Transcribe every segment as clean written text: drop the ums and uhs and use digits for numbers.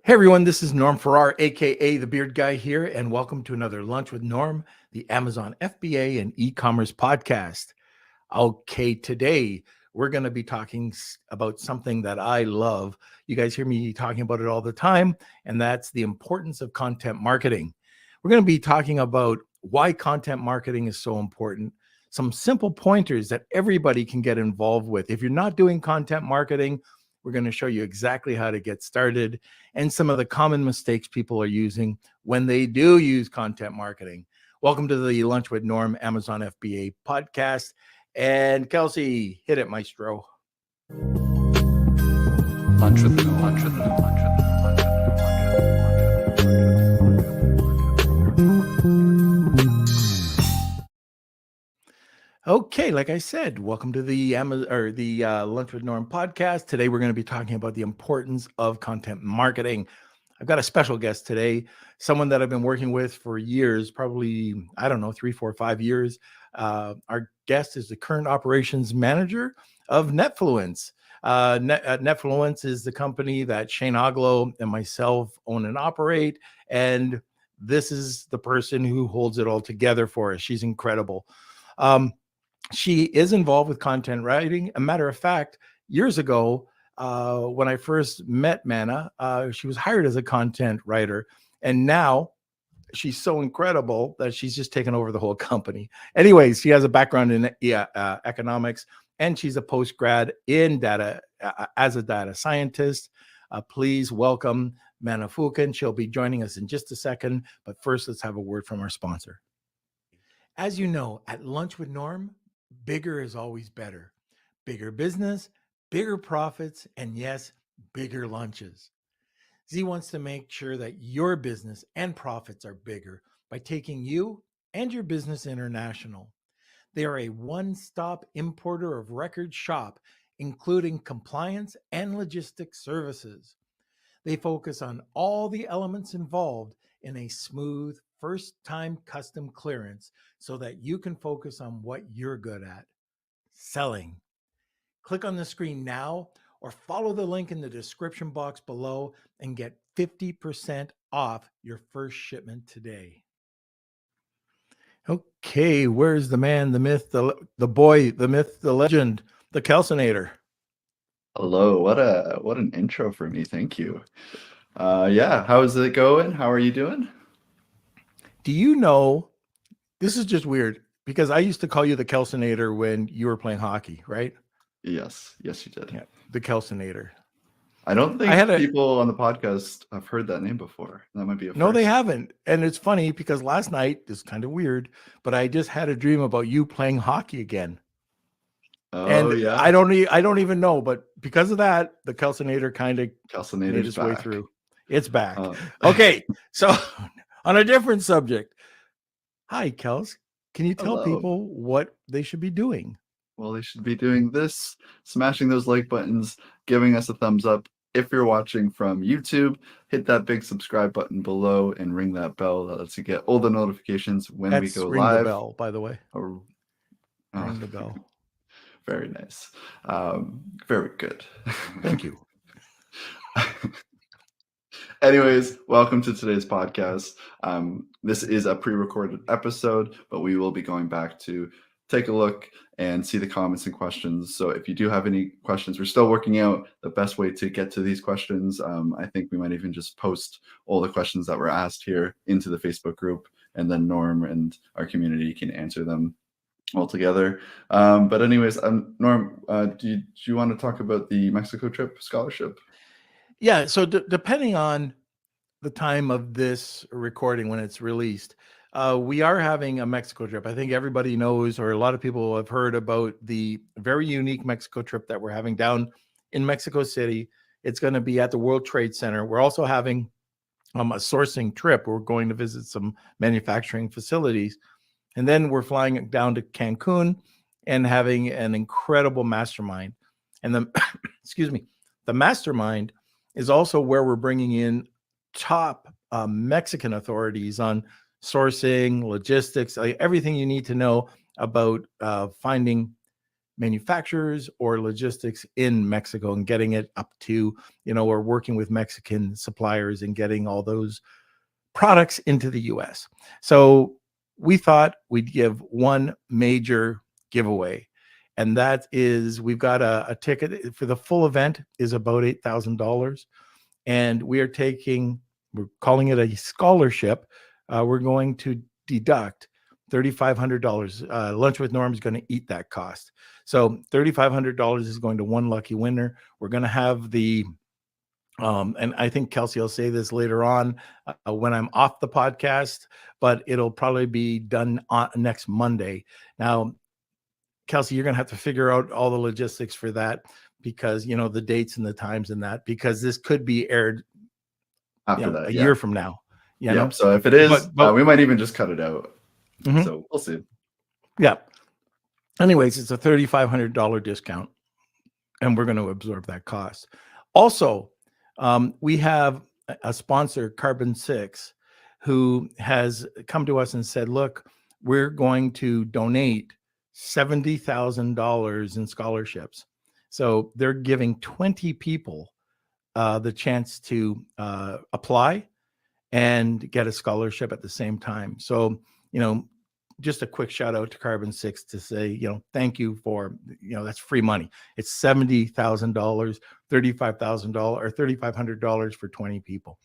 Hey everyone, this is Norm Farrar, aka the Beard Guy here, and welcome to another Lunch with Norm, the Amazon FBA and e-commerce podcast. Okay, today we're going to be talking about something that I love. You guys hear me talking about it all the time, and that's the importance of content marketing. We're going to be talking about why content marketing is so important, some simple pointers that everybody can get involved with. If you're not doing content marketing, we're going to show you exactly how to get started and some of the common mistakes people are using when they do use content marketing. Welcome to the Lunch with Norm Amazon FBA podcast. And Kelsey, hit it, maestro. Lunch with Norm. Lunch with Norm. Lunch with Okay, like I said, welcome to the Lunch with Norm podcast. Today we're going to be talking about the importance of content marketing. I've got a special guest today, someone that I've been working with for years, probably, 3, 4, 5 years. Our guest is the current operations manager of Nefluence. Nefluence is the company that Shane Oglow and myself own and operate. And this is the person who holds it all together for us. She's incredible. She is involved with content writing. A matter of fact, years ago, when I first met Mana, she was hired as a content writer. And now she's so incredible that she's just taken over the whole company. Anyways, she has a background in economics, and she's a post-grad in data as a data scientist. Please welcome Manavika Phukan. She'll be joining us in just a second. But first, let's have a word from our sponsor. As you know, at Lunch with Norm, bigger is always better. Bigger business, bigger profits, and yes, bigger lunches. Z wants to make sure that your business and profits are bigger by taking you and your business international. They are a one-stop importer of record shop, including compliance and logistics services. They focus on all the elements involved in a smooth first-time custom clearance so that you can focus on what you're good at, selling. Click on the screen now or follow the link in the description box below and get 50% off your first shipment today. Okay, where's the man, the myth, the boy, the myth, the legend, the Calcinator? Hello, what an intro for me. Thank you. Yeah, how's it going? How are you doing? Do you know, this is just weird because I used to call you the Calcinator when you were playing hockey, right? Yes, you did. Yeah, the Calcinator. I don't think people on the podcast have heard that name before. That might be a first. No, they haven't. And it's funny because last night is kind of weird, but I just had a dream about you playing hockey again. Oh, and yeah. I don't even know, but because of that, the Calcinator kind of made its back. way through. It's back. Okay, so on a different subject. Hi, Kels. Can you tell people what they should be doing? Well, they should be doing this, smashing those like buttons, giving us a thumbs up. If you're watching from YouTube, hit that big subscribe button below and ring that bell. That lets you get all the notifications when we go ring live. The bell, by the way. Ring the bell. Very nice. Very good. Thank you. Anyways, welcome to today's podcast. This is a pre-recorded episode, but we will be going back to take a look and see the comments and questions. So if you do have any questions, we're still working out the best way to get to these questions. I think we might even just post all the questions that were asked here into the Facebook group, and then Norm and our community can answer them all together. But anyways, Norm, do you want to talk about the Mexico trip scholarship? Yeah, so depending on the time of this recording when it's released, we are having a Mexico trip. I think everybody knows, or a lot of people have heard about the very unique Mexico trip that we're having down in Mexico City. It's going to be at the World Trade Center. We're also having a sourcing trip. We're going to visit some manufacturing facilities. And then we're flying down to Cancun and having an incredible mastermind. And the mastermind is also where we're bringing in top Mexican authorities on sourcing, logistics, everything you need to know about finding manufacturers or logistics in Mexico and getting it up to, or working with Mexican suppliers and getting all those products into the US. So we thought we'd give one major giveaway. And that is, we've got a ticket for the full event is about $8,000. And we're calling it a scholarship. We're going to deduct $3,500. Lunch with Norm is going to eat that cost. So $3,500 is going to one lucky winner. We're going to have the and I think Kelsey will say this later on when I'm off the podcast, but it'll probably be done next Monday. Now, Kelsey, you're going to have to figure out all the logistics for that because, the dates and the times and that, because this could be aired after that, a year from now. Yeah. So if it is, but we might even just cut it out. Mm-hmm. So we'll see. Yeah. Anyways, it's a $3,500 discount and we're going to absorb that cost. Also, we have a sponsor, Carbon 6, who has come to us and said, look, we're going to donate $70,000 in scholarships. So they're giving 20 people the chance to apply and get a scholarship at the same time. So, just a quick shout out to Carbon 6 to say, thank you for, that's free money. It's $70,000, $35,000 or $3,500 for 20 people.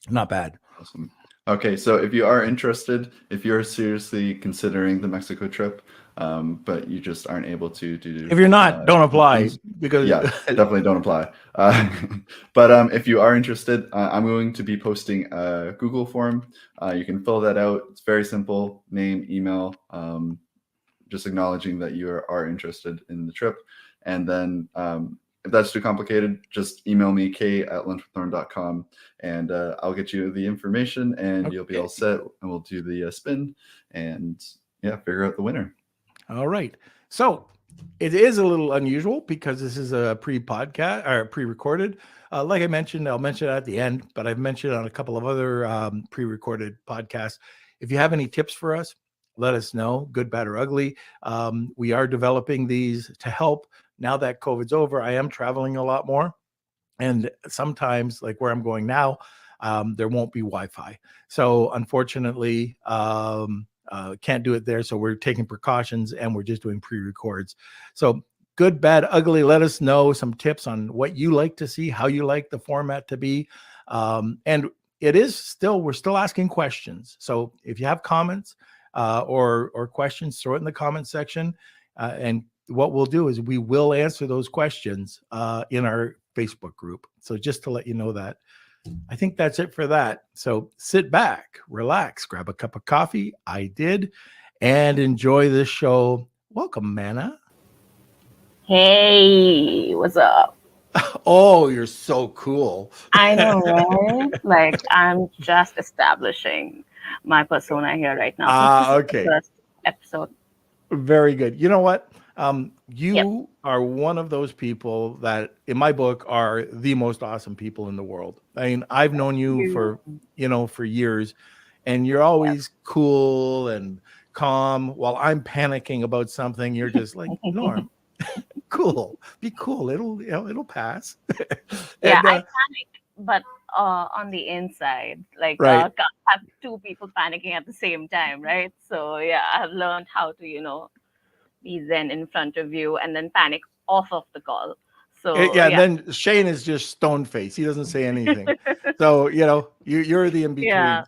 Not bad. Awesome. Okay, so if you are interested, if you're seriously considering the Mexico trip, but you just aren't able to do. If you're not, don't apply because definitely don't apply. But if you are interested, I'm going to be posting a Google form. You can fill that out. It's very simple: name, email, just acknowledging that you are interested in the trip, and then. If that's too complicated, just email me, k@lunchwithnorm.com, and I'll get you the information, and you'll be all set, and we'll do the spin, and figure out the winner. All right. So it is a little unusual because this is a pre-podcast or pre-recorded. Like I mentioned, I'll mention it at the end, but I've mentioned it on a couple of other pre-recorded podcasts. If you have any tips for us, let us know, good, bad, or ugly. We are developing these to help. Now that COVID's over, I am traveling a lot more. And sometimes, like where I'm going now, there won't be Wi-Fi. So unfortunately, can't do it there. So we're taking precautions and we're just doing pre-records. So good, bad, ugly, let us know some tips on what you like to see, how you like the format to be. And we're still asking questions. So if you have comments or questions, throw it in the comment section. And what we'll do is we will answer those questions in our Facebook group. So just to let you know that. I think that's it for that. So sit back, relax, grab a cup of coffee. I did, and enjoy this show. Welcome, Mana. Hey, what's up? Oh, you're so cool. I know, right? Like I'm just establishing my persona here right now. Okay. First episode. Very good. You know what? You are one of those people that in my book are the most awesome people in the world. I mean, I've known you for years, and you're always cool and calm while I'm panicking about something. You're just like, Norm, cool, be cool. It'll pass. I panic, but on the inside, like right. have two people panicking at the same time, right? So I've learned how to, be zen in front of you and then panic off of the call. So and then Shane is just stone face. He doesn't say anything. So you're the in between.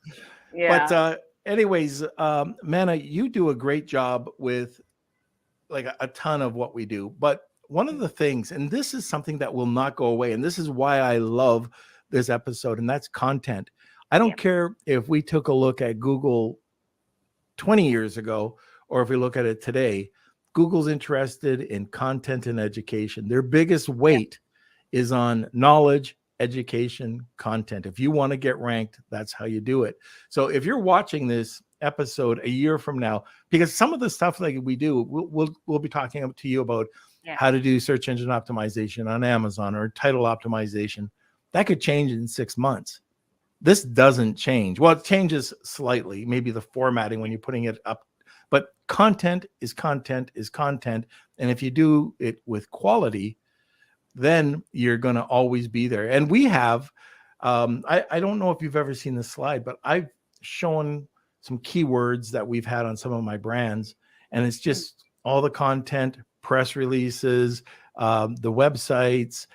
But anyways, Mana, you do a great job with like a ton of what we do. But one of the things, and this is something that will not go away, and this is why I love this episode, and that's content. I don't care if we took a look at Google 20 years ago or if we look at it today. Google's interested in content and education. Their biggest weight is on knowledge, education, content. If you want to get ranked, that's how you do it. So if you're watching this episode a year from now, because some of the stuff like we do, we'll be talking to you about how to do search engine optimization on Amazon or title optimization. That could change in 6 months. This doesn't change. Well, it changes slightly, maybe the formatting when you're putting it up. But content is content is content. And if you do it with quality, then you're going to always be there. And we have, I don't know if you've ever seen this slide, but I've shown some keywords that we've had on some of my brands, and it's just all the content, press releases, the websites,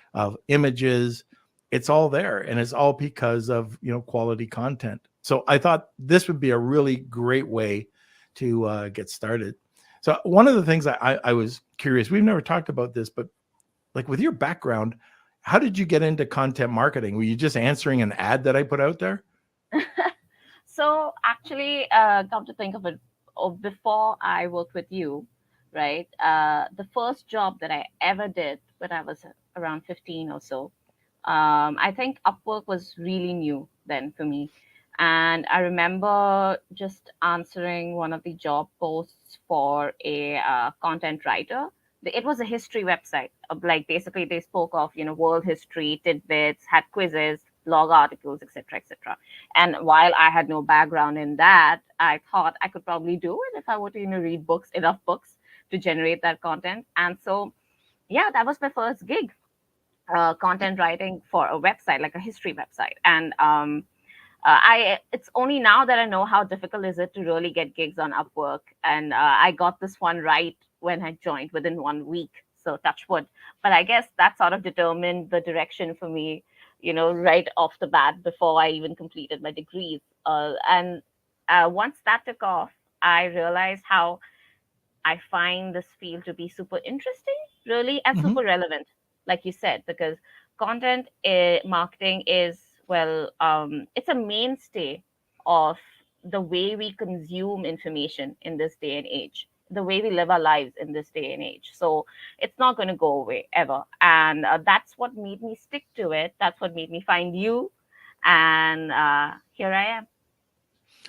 images. It's all there, and it's all because of quality content. So I thought this would be a really great way to get started. So one of the things I was curious, we've never talked about this, but like with your background, how did you get into content marketing? Were you just answering an ad that I put out there? So actually, come to think of it, before I worked with you, right? The first job that I ever did when I was around 15 or so, I think Upwork was really new then for me. And I remember just answering one of the job posts for a content writer. It was a history website. Like basically, they spoke of world history, tidbits, had quizzes, blog articles, etc., etc. And while I had no background in that, I thought I could probably do it if I were to read enough books to generate that content. And so, yeah, that was my first gig, content writing for a website, like a history website. And it's only now that I know how difficult is it to really get gigs on Upwork. And I got this one right when I joined within 1 week. So touch wood. But I guess that sort of determined the direction for me, right off the bat before I even completed my degrees. And once that took off, I realized how I find this field to be super interesting, really, and Mhm. super relevant, like you said, because content marketing is, well, it's a mainstay of the way we consume information in this day and age, the way we live our lives in this day and age. So it's not going to go away ever. And that's what made me stick to it. That's what made me find you. And here I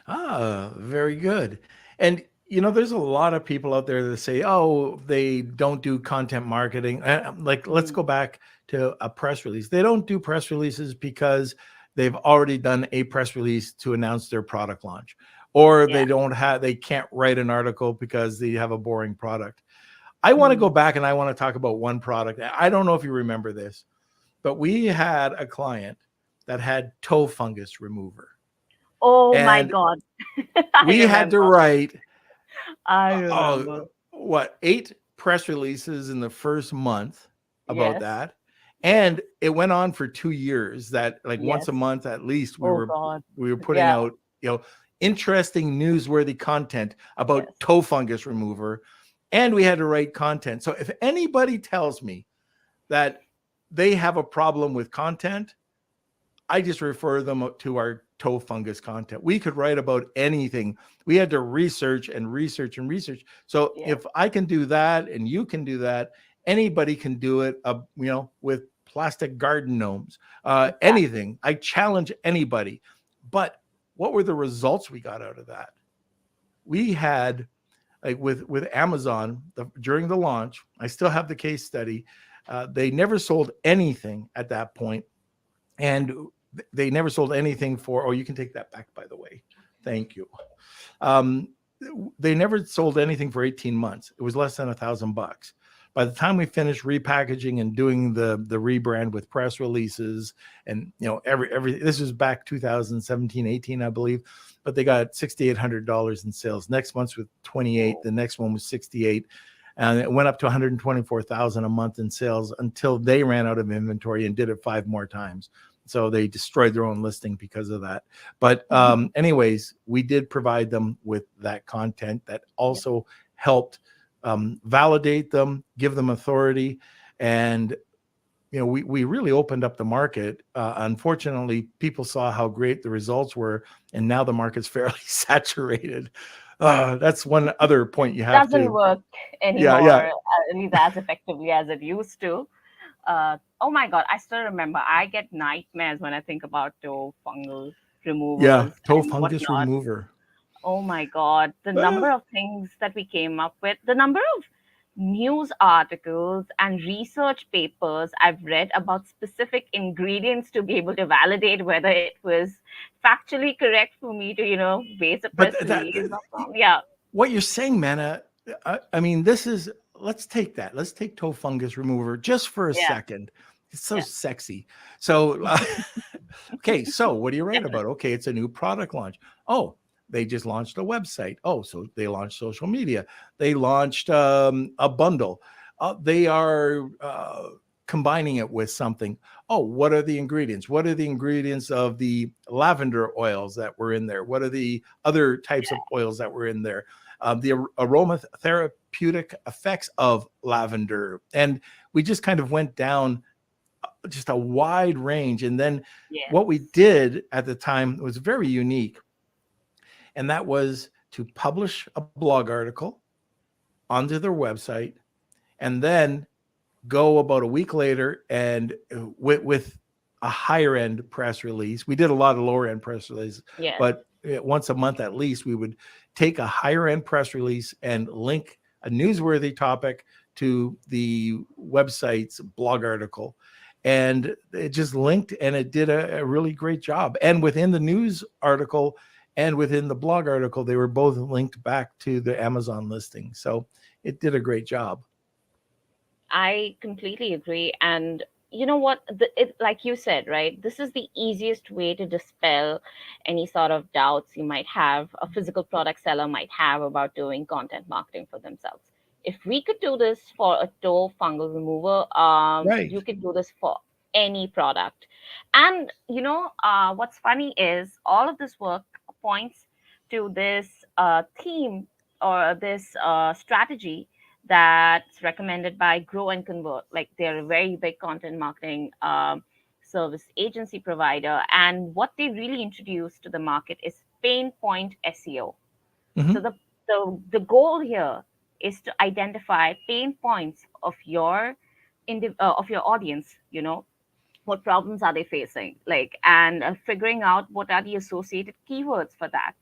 am. Very good. And there's a lot of people out there that say, "Oh, they don't do content marketing." Like, let's Mm, go back to a press release. They don't do press releases because they've already done a press release to announce their product launch, or yeah. they can't write an article because they have a boring product. I want to go Mm. back and I want to talk about one product. I don't know if you remember this, but we had a client that had toe fungus remover, Oh my and God. I we had to remember. write I oh remember. what 8 press releases in the first month about Yes. that, and it went on for 2 years. That like once a Yes. month at least we Oh were God. we were putting Yeah. out interesting newsworthy content about Yes. toe fungus remover, and we had to write content. So if anybody tells me that they have a problem with content, I just refer them to our toe fungus content. We could write about anything. We had to research and research and research. So Yes. if I can do that and you can do that, anybody can do it. With plastic garden gnomes, Exactly. anything. I challenge anybody. But what were the results we got out of that? We had like with Amazon during the launch. I still have the case study. They never sold anything at that point, and they never sold anything for. Oh, you can take that back, by the way. Thank you. Um, they never sold anything for 18 months. It was less than $1,000. By the time we finished repackaging and doing the rebrand with press releases and every this was back 2017, 18, I believe, but they got $6,800 in sales. Next month with 28, Oh, the next one was 68, and it went up to 124,000 a month in sales until they ran out of inventory and did it 5 more times. So they destroyed their own listing because of that. But anyways, we did provide them with that content that yep. also helped validate them, give them authority, and we really opened up the market. Unfortunately, people saw how great the results were, and now the market's fairly saturated. That's one other point you have Doesn't to. work Yeah, yeah, anymore, at least as effectively as it used to. Oh my God, I still remember. I get nightmares when I think about toe fungal yeah. removers Toe and fungus whatnot. remover. Oh my God, the Uh, number of things that we came up with, the number of news articles and research papers I've read about specific ingredients to be able to validate whether it was factually correct for me to, base a but press that release on. Yeah. what you're saying, man, I mean, this is, let's take that. Let's take toe fungus remover just for a Yeah, second. It's so yeah, sexy. So, okay, so what do you write about? definitely. Okay, it's a new product launch. Oh, they just launched a website. Oh, so they launched social media. They launched a bundle. They are combining it with something. Oh, what are the ingredients? What are the ingredients of the lavender oils that were in there? What are the other types of oils that were in there? The aromatherapeutic effects of lavender. And we just kind of went down just a wide range. And then what we Yes. did at the time was very unique. And that was to publish a blog article onto their website and then go about a week later and with a higher end press release. We did a lot of lower end press releases, Yes. but once a month at least, we would take a higher end press release and link a newsworthy topic to the website's blog article. And it just linked and it did a really great job. And within the news article and within the blog article, they were both linked back to the Amazon listing. So it did a great job. I completely agree. And you know what? Like you said, right? This is the easiest way to dispel any sort of doubts you might have, a physical product seller might have about doing content marketing for themselves. If we could do this for a toe fungal remover, Right. you could do this for any product. And what's funny is all of this work points to this theme or this strategy that's recommended by Grow and Convert. Like they're a very big content marketing service agency provider. And what they really introduced to the market is pain point SEO. So Mhm. the goal here is to identify pain points of of your audience. What problems are they facing, like, and figuring out what are the associated keywords for that,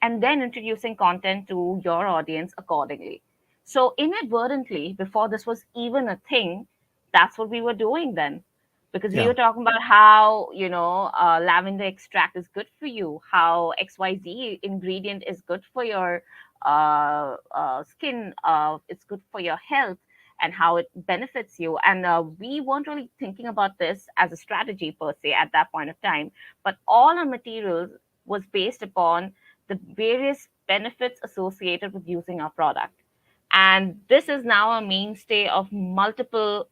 and then introducing content to your audience accordingly. So, inadvertently, before this was even a thing, that's what we were doing then. Because we Yeah. were talking about how, lavender extract is good for you, how XYZ ingredient is good for your skin, it's good for your health, and how it benefits you. And we weren't really thinking about this as a strategy per se at that point of time, but all our materials was based upon the various benefits associated with using our product. And this is now a mainstay of multiple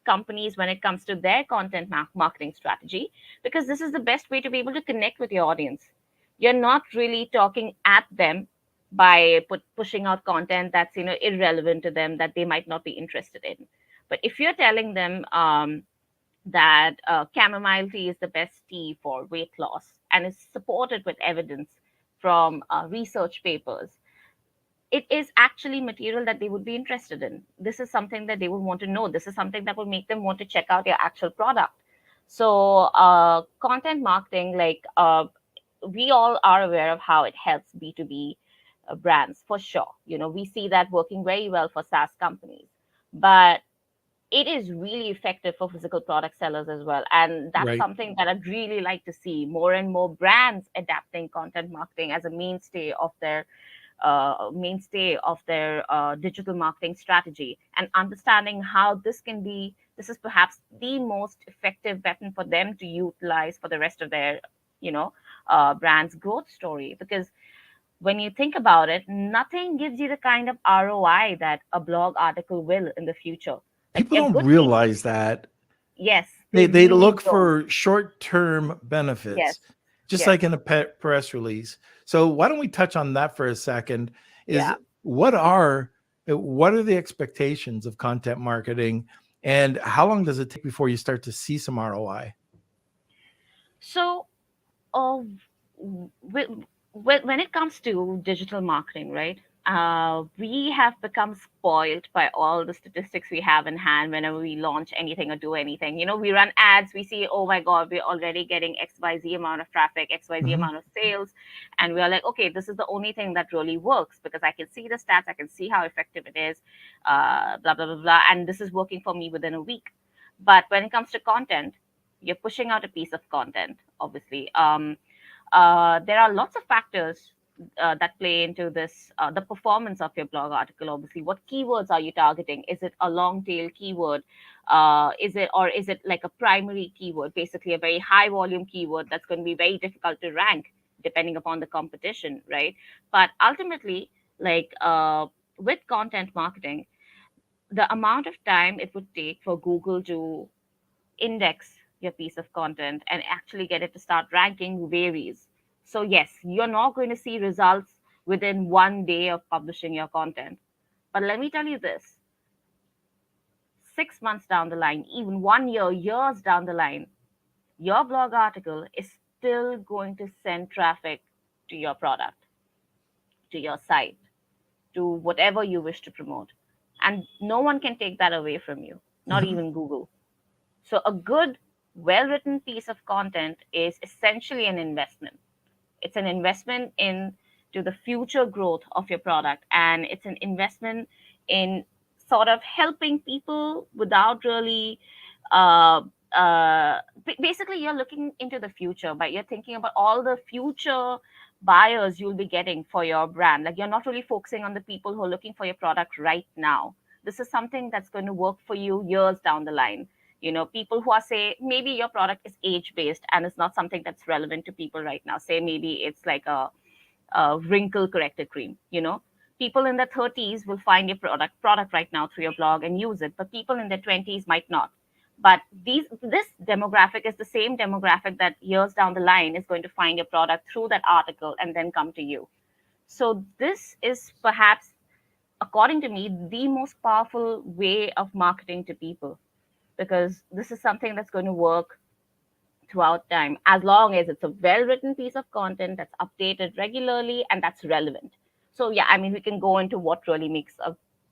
companies when it comes to their content marketing strategy, because this is the best way to be able to connect with your audience. You're not really talking at them by pushing out content that's irrelevant to them, that they might not be interested in. But if you're telling them that chamomile tea is the best tea for weight loss and is supported with evidence from research papers, it is actually material that they would be interested in. This is something that they would want to know. This is something that will make them want to check out your actual product. So, content marketing, like, we all are aware of how it helps B2B brands for sure. We see that working very well for SaaS companies. But it is really effective for physical product sellers as well. And that's Right. something that I'd really like to see more and more brands adapting content marketing as a mainstay of their digital marketing strategy, and understanding how this is perhaps the most effective weapon for them to utilize for the rest of their brand's growth story. Because when you think about it, nothing gives you the kind of ROI that a blog article will in the future. Like People a don't good piece. realize that. Yes, they They really look don't. for short-term Yes, benefits, just yes, like in a press release. So why don't we touch on that for a second? Is yeah. what are what are the expectations of content marketing, and how long does it take before you start to see some ROI? So, uh, when it comes to digital marketing, right? We have become spoiled by all the statistics we have in hand whenever we launch anything or do anything. We run ads, we see, oh my God, we're already getting XYZ amount of traffic, XYZ Mhm. amount of sales. And we're like, okay, this is the only thing that really works because I can see the stats, I can see how effective it is, blah, blah, blah, blah. And this is working for me within a week. But when it comes to content, you're pushing out a piece of content, obviously. There are lots of factors that play into this, the performance of your blog article. Obviously, what keywords are you targeting? Is it a long tail keyword? Is it like a primary keyword, basically a very high volume keyword that's going to be very difficult to rank depending upon the competition, right? But ultimately, like with content marketing, the amount of time it would take for Google to index your piece of content and actually get it to start ranking varies. So, yes, you're not going to see results within one day of publishing your content. But let me tell you this, 6 months down the line, even 1 year, years down the line, your blog article is still going to send traffic to your product, to your site, to whatever you wish to promote. And no one can take that away from you, not Mhm. even Google. So, a good, well written piece of content is essentially an investment. It's an investment into the future growth of your product, and it's an investment in sort of helping people without really. Uh, Basically, you're looking into the future, but you're thinking about all the future buyers you'll be getting for your brand. Like, you're not really focusing on the people who are looking for your product right now. This is something that's going to work for you years down the line. People who are, say, maybe your product is age based and it's not something that's relevant to people right now. Say maybe it's like a wrinkle corrector cream. People in their 30s will find your product right now through your blog and use it, but people in their 20s might not. But this demographic is the same demographic that years down the line is going to find your product through that article and then come to you. So this is perhaps, according to me, the most powerful way of marketing to people, because this is something that's going to work throughout time, as long as it's a well written piece of content that's updated regularly and that's relevant. So, yeah, I mean, we can go into what really makes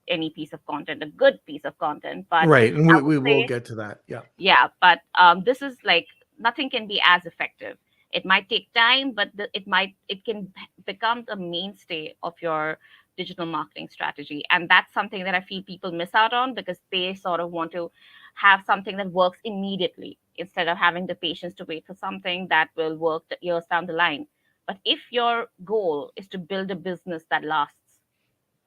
any piece of content a good piece of content, but Right. And I would we will say, get to that. Yeah. yeah, but this is like, nothing can be as effective. It might take time, but it can become the mainstay of your digital marketing strategy, and that's something that I feel people miss out on because they sort of want to have something that works immediately instead of having the patience to wait for something that will work years down the line. But if your goal is to build a business that lasts,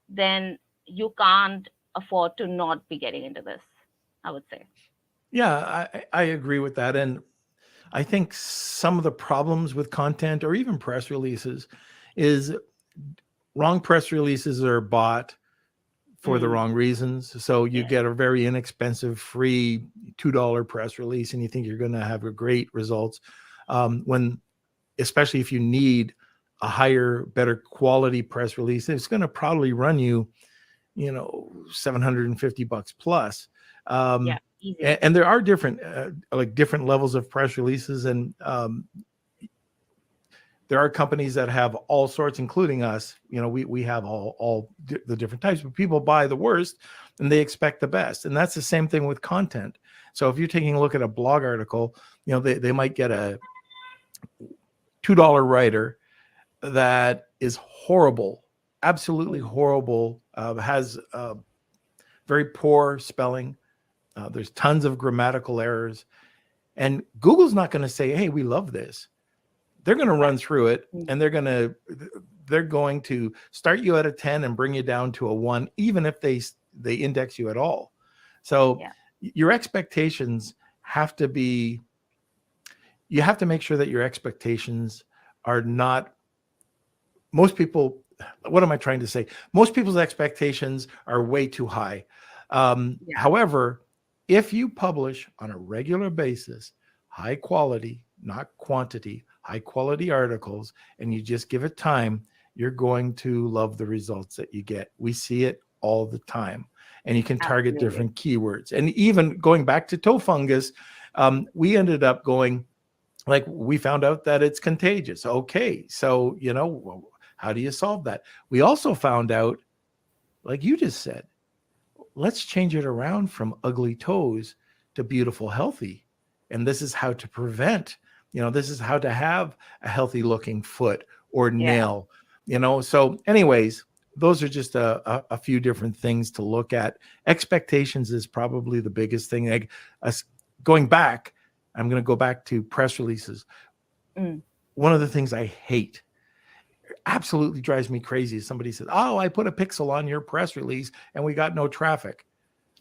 then you can't afford to not be getting into this, I would say. Yeah, I agree with that. And I think some of the problems with content or even press releases is wrong press releases are bought for the Mm, wrong reasons. So you yes. get a very inexpensive free $2 press release and you think you're going to have a great results. When, especially if you need a higher, better quality press release, it's going to probably run you, 750 bucks plus. Yeah, Um, easy. and there are different, like different levels of press releases. And there are companies that have all sorts, including us. We have all the different types, but people buy the worst and they expect the best. And that's the same thing with content. So if you're taking a look at a blog article, they might get a $2 writer that is horrible, absolutely Mm, horrible, has very poor spelling. There's tons of grammatical errors. And Google's not going to say, hey, we love this. They're going to run exactly. through it Mm, and they're going to start you at a 10 and bring you down to a 1, even if they index you at all. So yeah, your expectations have to be, you have to make sure that your expectations are not, most people, what am I trying to say? Most people's expectations are way too high. yeah, However, if you publish on a regular basis, high quality, not quantity, high quality articles, and you just give it time, you're going to love the results that you get. We see it all the time. And you can target absolutely. different keywords. And even going back to toe fungus, we ended up going, like, we found out that it's contagious. Okay, so well, how do you solve that? We also found out, like you just said, let's change it around from ugly toes to beautiful healthy, and this is how to prevent, this is how to have a healthy looking foot or Yeah, nail. So anyways, those are just a few different things to look at. Expectations is probably the biggest thing. Like, us going back, I'm going to go back to press releases. mm, One of the things I hate absolutely drives me crazy is somebody says, "Oh, I put a pixel on your press release and we got no traffic."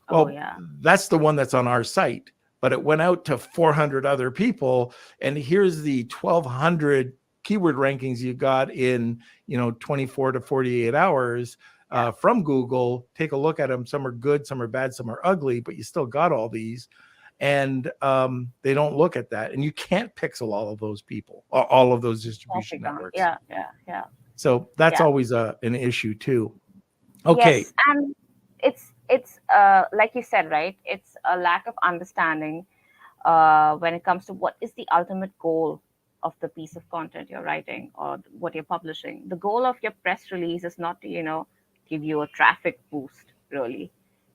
Oh Well, yeah. that's the one that's on our site, but it went out to 400 other people, and here's the 1,200 keyword rankings you got in 24 to 48 hours Yeah. from Google. Take a look at them. Some are good, some are bad, some are ugly, but you still got all these, and they don't look at that, and you can't pixel all of those people, all of those distribution Coffee gone. networks. Yeah, yeah, yeah, So that's yeah. always an issue too. Okay. Yes, and it's like you said, right? It's a lack of understanding when it comes to what is the ultimate goal of the piece of content you're writing or what you're publishing. The goal of your press release is not to, give you a traffic boost, really.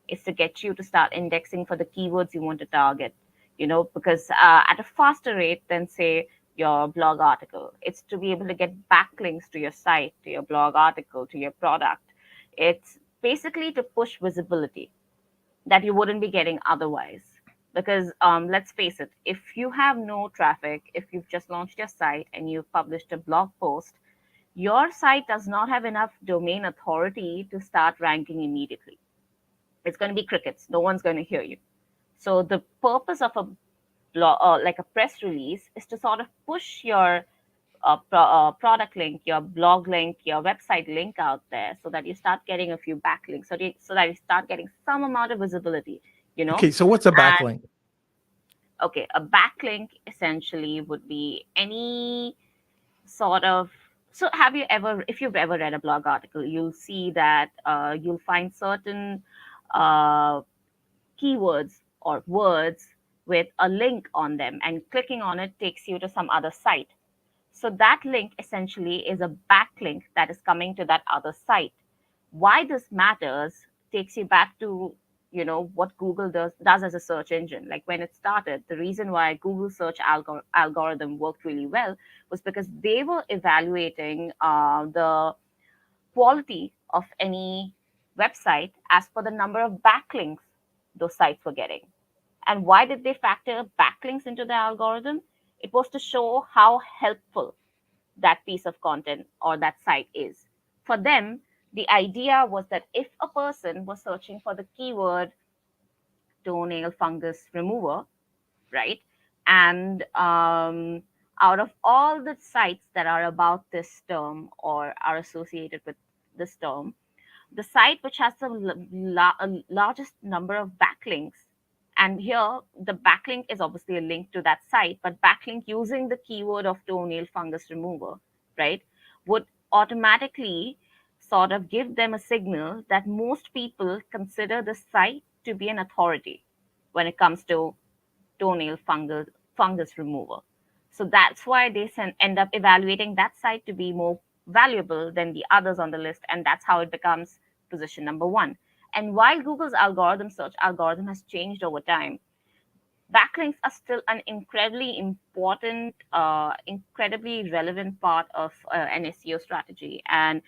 It's to get you to start indexing for the keywords you want to target, because at a faster rate than, say, your blog article. It's to be able to get backlinks to your site, to your blog article, to your product. It's basically to push visibility that you wouldn't be getting otherwise. Because let's face it, if you have no traffic, if you've just launched your site and you've published a blog post, your site does not have enough domain authority to start ranking immediately. It's going to be crickets. No one's going to hear you. So the purpose of a blog, like a press release, is to sort of push your product link, your blog link, your website link out there, so that you start getting a few backlinks, so that you start getting some amount of visibility. You know, Okay. So what's a and backlink? okay, a backlink essentially would be any sort of. So, have you ever, if you've ever read a blog article, you'll see that you'll find certain uh, keywords or words with a link on them, and clicking on it takes you to some other site. So that link essentially is a backlink that is coming to that other site. Why this matters takes you back to, what Google does as a search engine. Like when it started, the reason why Google search algorithm worked really well was because they were evaluating the quality of any website as per the number of backlinks those sites were getting. And why did they factor backlinks into the algorithm? It was to show how helpful that piece of content or that site is. For them, the idea was that if a person was searching for the keyword toenail fungus remover, right? And out of all the sites that are about this term or are associated with this term, the site which has the largest number of backlinks, and here the backlink is obviously a link to that site, but backlink using the keyword of toenail fungus remover, right, would automatically sort of give them a signal that most people consider the site to be an authority when it comes to toenail fungus remover. So that's why they end up evaluating that site to be more valuable than the others on the list, and that's how it becomes position number one. And while Google's search algorithm has changed over time, backlinks are still an incredibly important, incredibly relevant part of an SEO strategy, and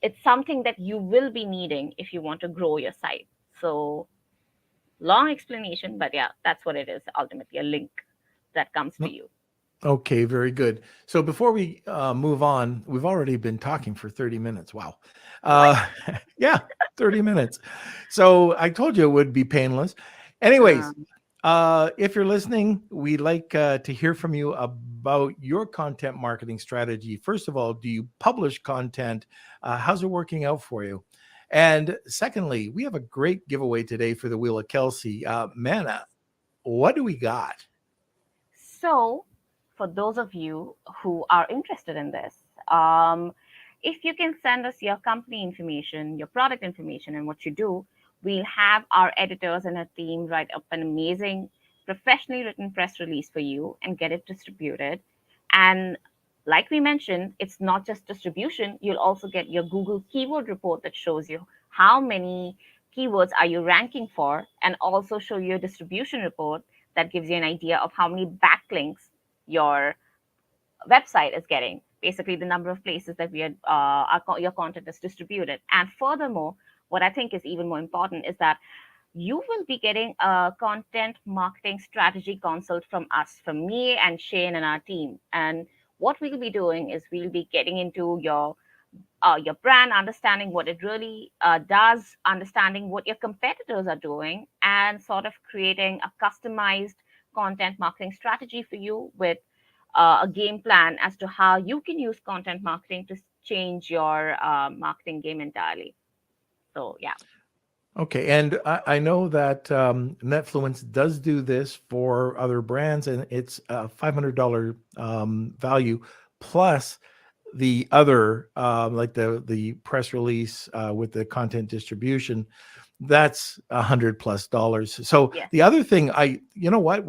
it's something that you will be needing if you want to grow your site. So long explanation, but yeah, that's what it is ultimately, a link that comes to you. Okay, very good. So before we move on, we've already been talking for 30 minutes. Wow. What? Uh, yeah, 30 minutes. So I told you it would be painless. Anyways, Um, if you're listening, we'd like to hear from you about your content marketing strategy. First of all, do you publish content? How's it working out for you? And secondly, we have a great giveaway today for the Wheel of Kelsey. Manna, what do we got? so, for those of you who are interested in this, um, if you can send us your company information, your product information, and what you do, we'll have our editors and our team write up an amazing, professionally written press release for you and get it distributed. And like we mentioned, it's not just distribution, you'll also get your Google keyword report that shows you how many keywords are you ranking for, and also show you a distribution report that gives you an idea of how many backlinks your website is getting, basically the number of places that your content is distributed. And furthermore, what I think is even more important is that you will be getting a content marketing strategy consult from us, from me and Shane and our team. And what we'll be doing is we'll be getting into your brand, understanding what it really does, understanding what your competitors are doing, and sort of creating a customized content marketing strategy for you with a game plan as to how you can use content marketing to change your marketing game entirely. So, yeah. Okay, and I know that Nefluence does do this for other brands, and it's a $500 value plus the other, like the press release with the content distribution. That's $100+ So Yes. the other thing, you know what,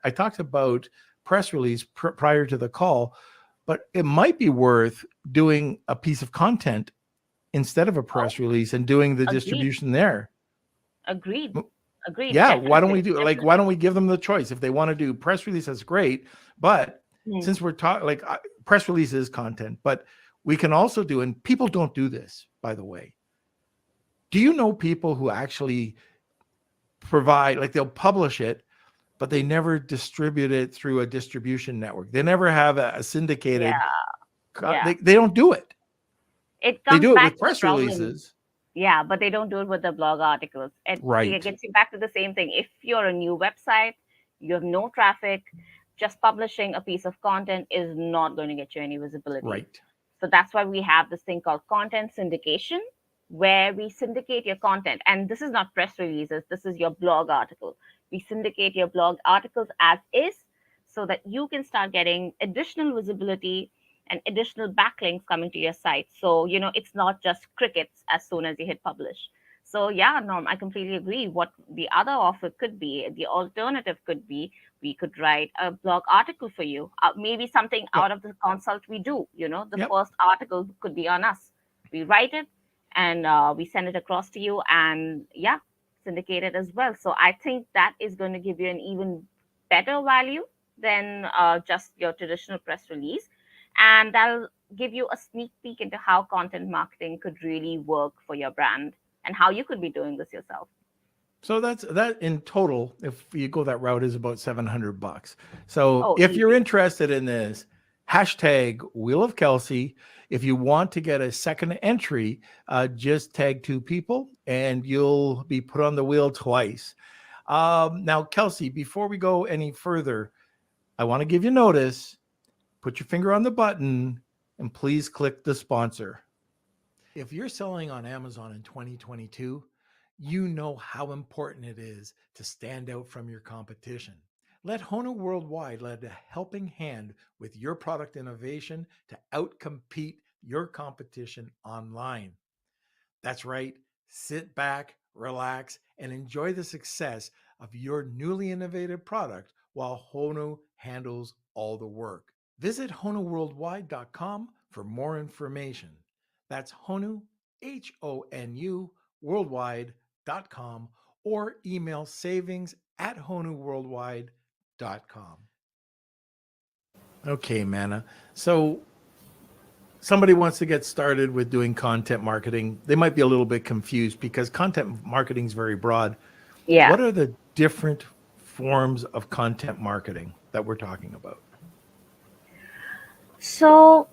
I talked about press release prior to the call, but it might be worth doing a piece of content instead of a Oh, press release and doing the agreed. distribution there. Agreed. Agreed. Yeah, why don't we Definitely. do like why Definitely. don't we give them the choice? If they want to do press release, that's great. But Hmm. since we're talking like press release is content, but we can also do, and people don't do this, by the way. Do you know people who actually provide, like they'll publish it, but they never distribute it through a distribution network? They never have a Yeah. syndicated, Yeah. they don't do it. It They comes do it back with to the press problem. releases. Yeah, but they don't do it with the blog articles. It Right, gets you back to the same thing. If you're a new website, you have no traffic, just publishing a piece of content is not going to get you any visibility. right. So that's why we have this thing called content syndication, where we syndicate your content. And this is not press releases, this is your blog article. We syndicate your blog articles as is so that you can start getting additional visibility and additional backlinks coming to your site. So, it's not just crickets as soon as you hit publish. So, yeah, Norm, I completely agree. What the other offer could be, the alternative could be, we could write a blog article for you, maybe something Yep, out of the consult we do. The yep. first article could be on us. We write it and we send it across to you, and yeah, syndicate it as well. So I think that is going to give you an even better value than just your traditional press release, and that'll give you a sneak peek into how content marketing could really work for your brand and how you could be doing this yourself. So that in total, if you go that route, is about $700. So Oh, if you're easy. interested in this, hashtag Wheel of Kelsey. If you want to get a second entry, just tag two people and you'll be put on the wheel twice. Now, Kelsey, before we go any further, I want to give you notice. Put your finger on the button and please click the sponsor. If you're selling on Amazon in 2022, you know how important it is to stand out from your competition. Let Honu Worldwide lend a helping hand with your product innovation to outcompete your competition online. That's right. Sit back, relax, and enjoy the success of your newly innovative product while Honu handles all the work. Visit honuworldwide.com for more information. That's Honu, HONU, worldwide.com, or email savings at honuworldwide.com. Okay, Mana. So somebody wants to get started with doing content marketing. They might be a little bit confused because content marketing is very broad. Yeah. What are the different forms of content marketing that we're talking about? So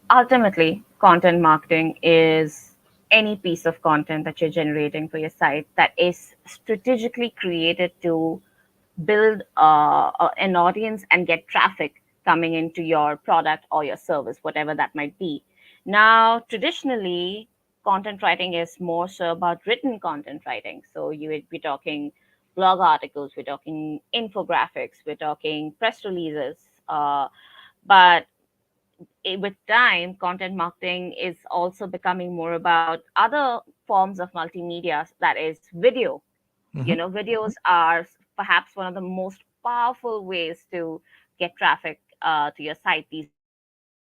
ultimately, content marketing is any piece of content that you're generating for your site that is strategically created to build an audience and get traffic coming into your product or your service, whatever that might be. Now, traditionally, content writing is more so about written content writing. So you would be talking blog articles, we're talking infographics, we're talking press releases. But with time, content marketing is also becoming more about other forms of multimedia, that is video. Mm-hmm. Videos are perhaps one of the most powerful ways to get traffic to your site these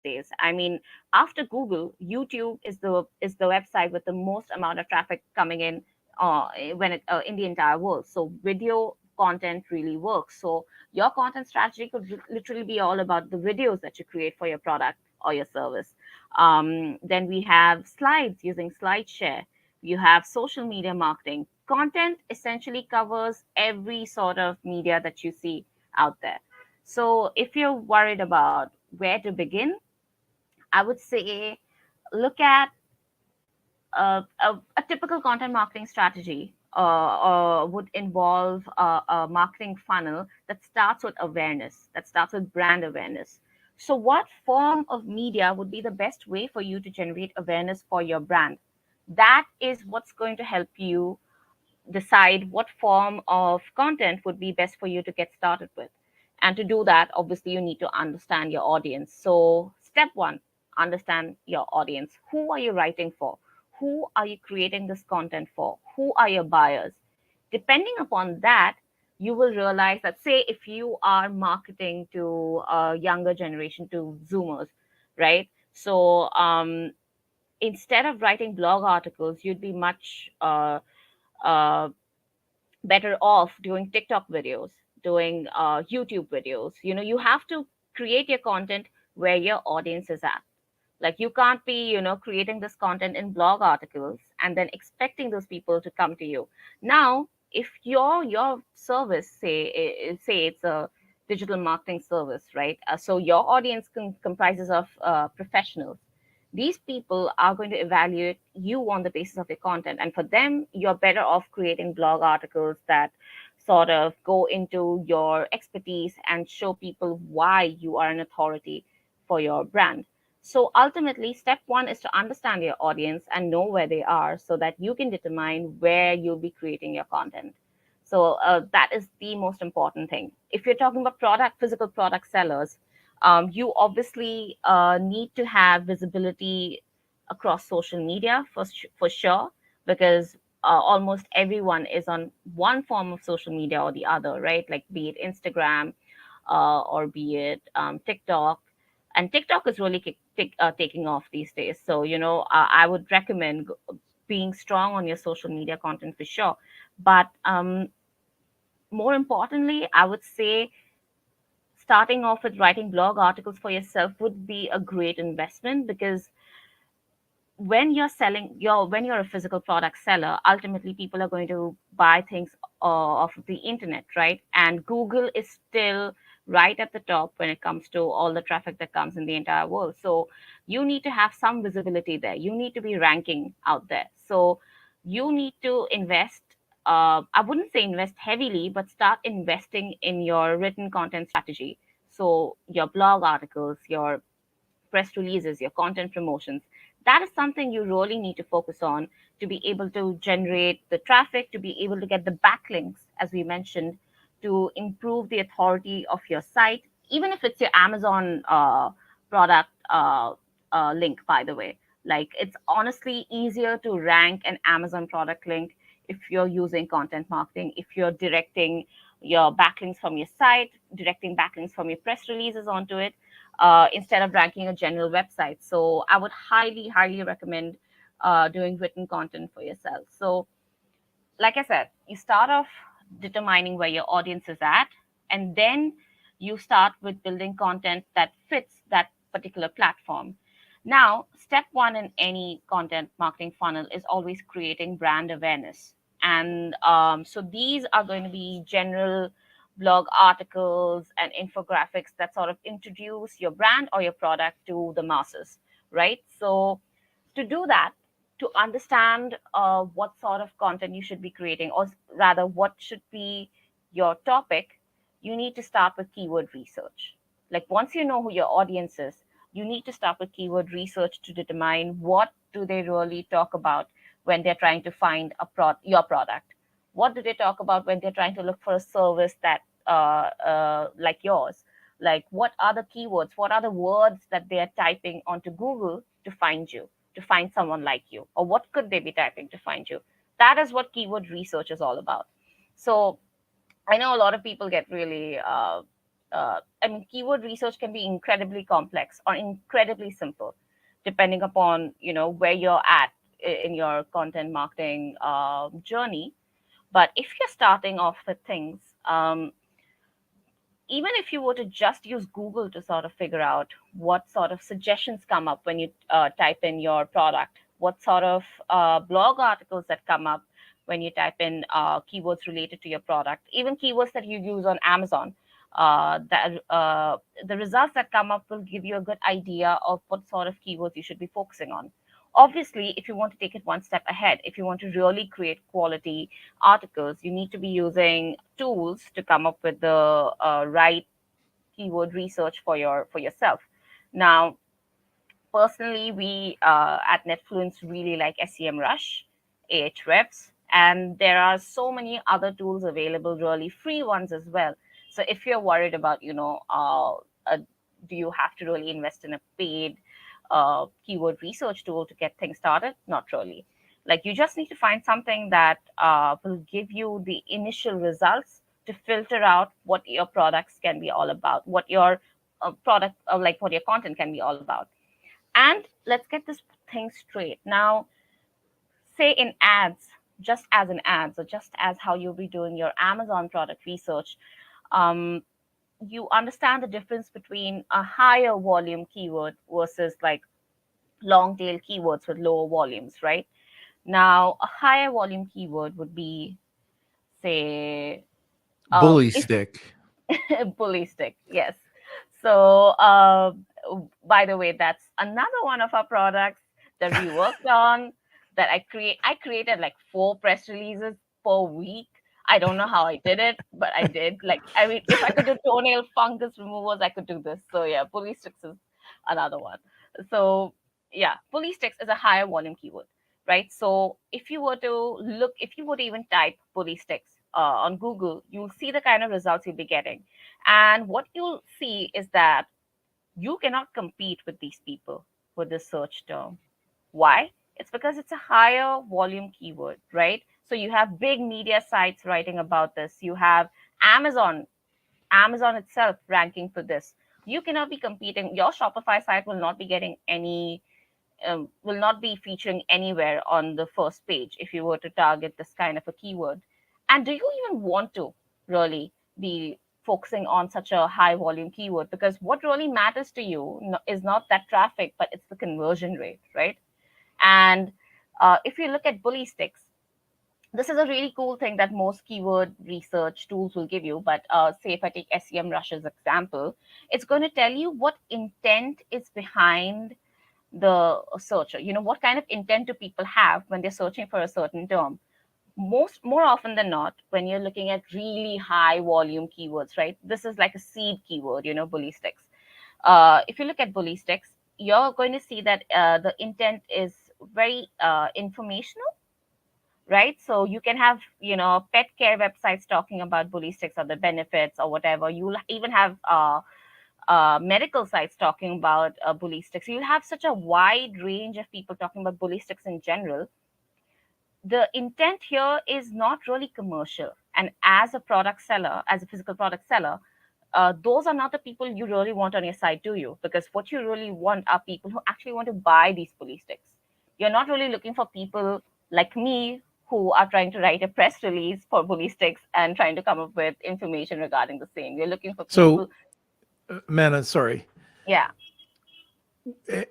days. I mean, after Google, YouTube is the website with the most amount of traffic coming in in the entire world. So video content really works. So your content strategy could literally be all about the videos that you create for your product or your service. Then we have slides using SlideShare. You have social media marketing. Content essentially covers every sort of media that you see out there. So if you're worried about where to begin, I would say look at a typical content marketing strategy would involve a marketing funnel that starts with awareness, that starts with brand awareness. So, what form of media would be the best way for you to generate awareness for your brand? That is what's going to help you decide what form of content would be best for you to get started with. And to do that, obviously, you need to understand your audience. So, step one, understand your audience. Who are you writing for? Who are you creating this content for? Who are your buyers? Depending upon that, you will realize that, say, if you are marketing to a younger generation, to Zoomers, right? So, instead of writing blog articles, you'd be much uh, better off doing TikTok videos, doing YouTube videos. You know, you have to create your content where your audience is at. Like you can't be, creating this content in blog articles and then expecting those people to come to you. Now, if your service, say it's a digital marketing service, right? So your audience comprises of professionals. These people are going to evaluate you on the basis of your content, and for them, you're better off creating blog articles that sort of go into your expertise and show people why you are an authority for your brand. So ultimately, step one is to understand your audience and know where they are so that you can determine where you'll be creating your content. So that is the most important thing. If you're talking about physical product sellers, you obviously need to have visibility across social media for sure, because almost everyone is on one form of social media or the other, right? Like be it Instagram or be it TikTok. And TikTok is really taking off these days. So, I would recommend being strong on your social media content for sure. But more importantly, I would say starting off with writing blog articles for yourself would be a great investment, because when you're a physical product seller, ultimately people are going to buy things off of the internet, right? And Google is still right at the top when it comes to all the traffic that comes in the entire world. So you need to have some visibility there, you need to be ranking out there. So you need to invest, I wouldn't say invest heavily, but start investing in your written content strategy. So your blog articles, your press releases, your content promotions. That is something you really need to focus on to be able to generate the traffic, to be able to get the backlinks, as we mentioned, to improve the authority of your site, even if it's your Amazon product link, by the way. Like it's honestly easier to rank an Amazon product link if you're using content marketing, if you're directing your backlinks from your site, directing backlinks from your press releases onto it, instead of ranking a general website. So I would highly, highly recommend doing written content for yourself. So, like I said, you start off determining where your audience is at, and then you start with building content that fits that particular platform. Now, step one in any content marketing funnel is always creating brand awareness. And so these are going to be general blog articles and infographics that sort of introduce your brand or your product to the masses, right? So to do that, to understand what sort of content you should be creating, or rather, what should be your topic, you need to start with keyword research. Like once you know who your audience is, you need to start with keyword research to determine what do they really talk about when they're trying to find your product. What do they talk about when they're trying to look for a service that like yours? Like what are the keywords? What are the words that they are typing onto Google to find you? To find someone like you, or what could they be typing to find you? That is what keyword research is all about. So I know a lot of people get really I mean, keyword research can be incredibly complex or incredibly simple depending upon where you're at in your content marketing journey. But if you're starting off with things, even if you were to just use Google to sort of figure out what sort of suggestions come up when you type in your product, what sort of blog articles that come up when you type in keywords related to your product, even keywords that you use on Amazon. the results that come up will give you a good idea of what sort of keywords you should be focusing on. Obviously, if you want to take it one step ahead, if you want to really create quality articles, you need to be using tools to come up with the right keyword research for yourself. Now, personally, we at Nefluence really like SEMrush, Ahrefs, and there are so many other tools available, really free ones as well. So if you're worried about, do you have to really invest in a paid keyword research tool to get things started? Not really. Like you just need to find something that will give you the initial results to filter out what your products can be all about, what your product, like what your content can be all about. And let's get this thing straight. Now, say in ads, just as in ads, or just as how you'll be doing your Amazon product research, um, you understand the difference between a higher volume keyword versus like long tail keywords with lower volumes, right? Now, a higher volume keyword would be, say, Bully if stick. ballistic, yes. So by the way, that's another one of our products that we worked on, that I created like 4 press releases per week. I don't know how I did it, but I did. Like, I mean, if I could do toenail fungus removers, I could do this. So yeah, ballistics is another one. So yeah, ballistics is a higher volume keyword, right? So if you were to even type ballistics on Google, you'll see the kind of results you'll be getting. And what you'll see is that you cannot compete with these people with this search term. Why? It's because it's a higher volume keyword, right? So you have big media sites writing about this. You have Amazon, Amazon itself ranking for this. You cannot be competing. Your Shopify site will not be getting any will not be featuring anywhere on the first page if you were to target this kind of a keyword. And do you even want to really be focusing on such a high volume keyword? Because what really matters to you is not that traffic, but it's the conversion rate, right? And if you look at bully sticks, this is a really cool thing that most keyword research tools will give you. But say if I take SEMrush as example, it's going to tell you what intent is behind the searcher. What kind of intent do people have when they're searching for a certain term? More often than not, when you're looking at really high volume keywords, right? This is like a seed keyword, ballistics. If you look at ballistics, you're going to see that the intent is very informational, right? So you can have, pet care websites talking about ballistics or the benefits or whatever. You'll even have medical sites talking about ballistics. You'll have such a wide range of people talking about ballistics in general. The intent here is not really commercial. And as a product seller, as a physical product seller, those are not the people you really want on your site, do you? Because what you really want are people who actually want to buy these ballistics. You're not really looking for people like me who are trying to write a press release for ballistics and trying to come up with information regarding the same. You're looking for people. So, Mana, sorry. Yeah.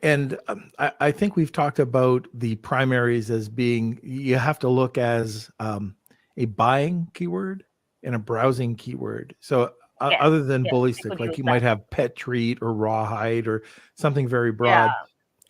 And I think we've talked about the primaries as being, you have to look as a buying keyword and a browsing keyword. So Yes. other than Yes. I ballistic, could like use you that. might have pet treat or rawhide or something very Yeah. broad.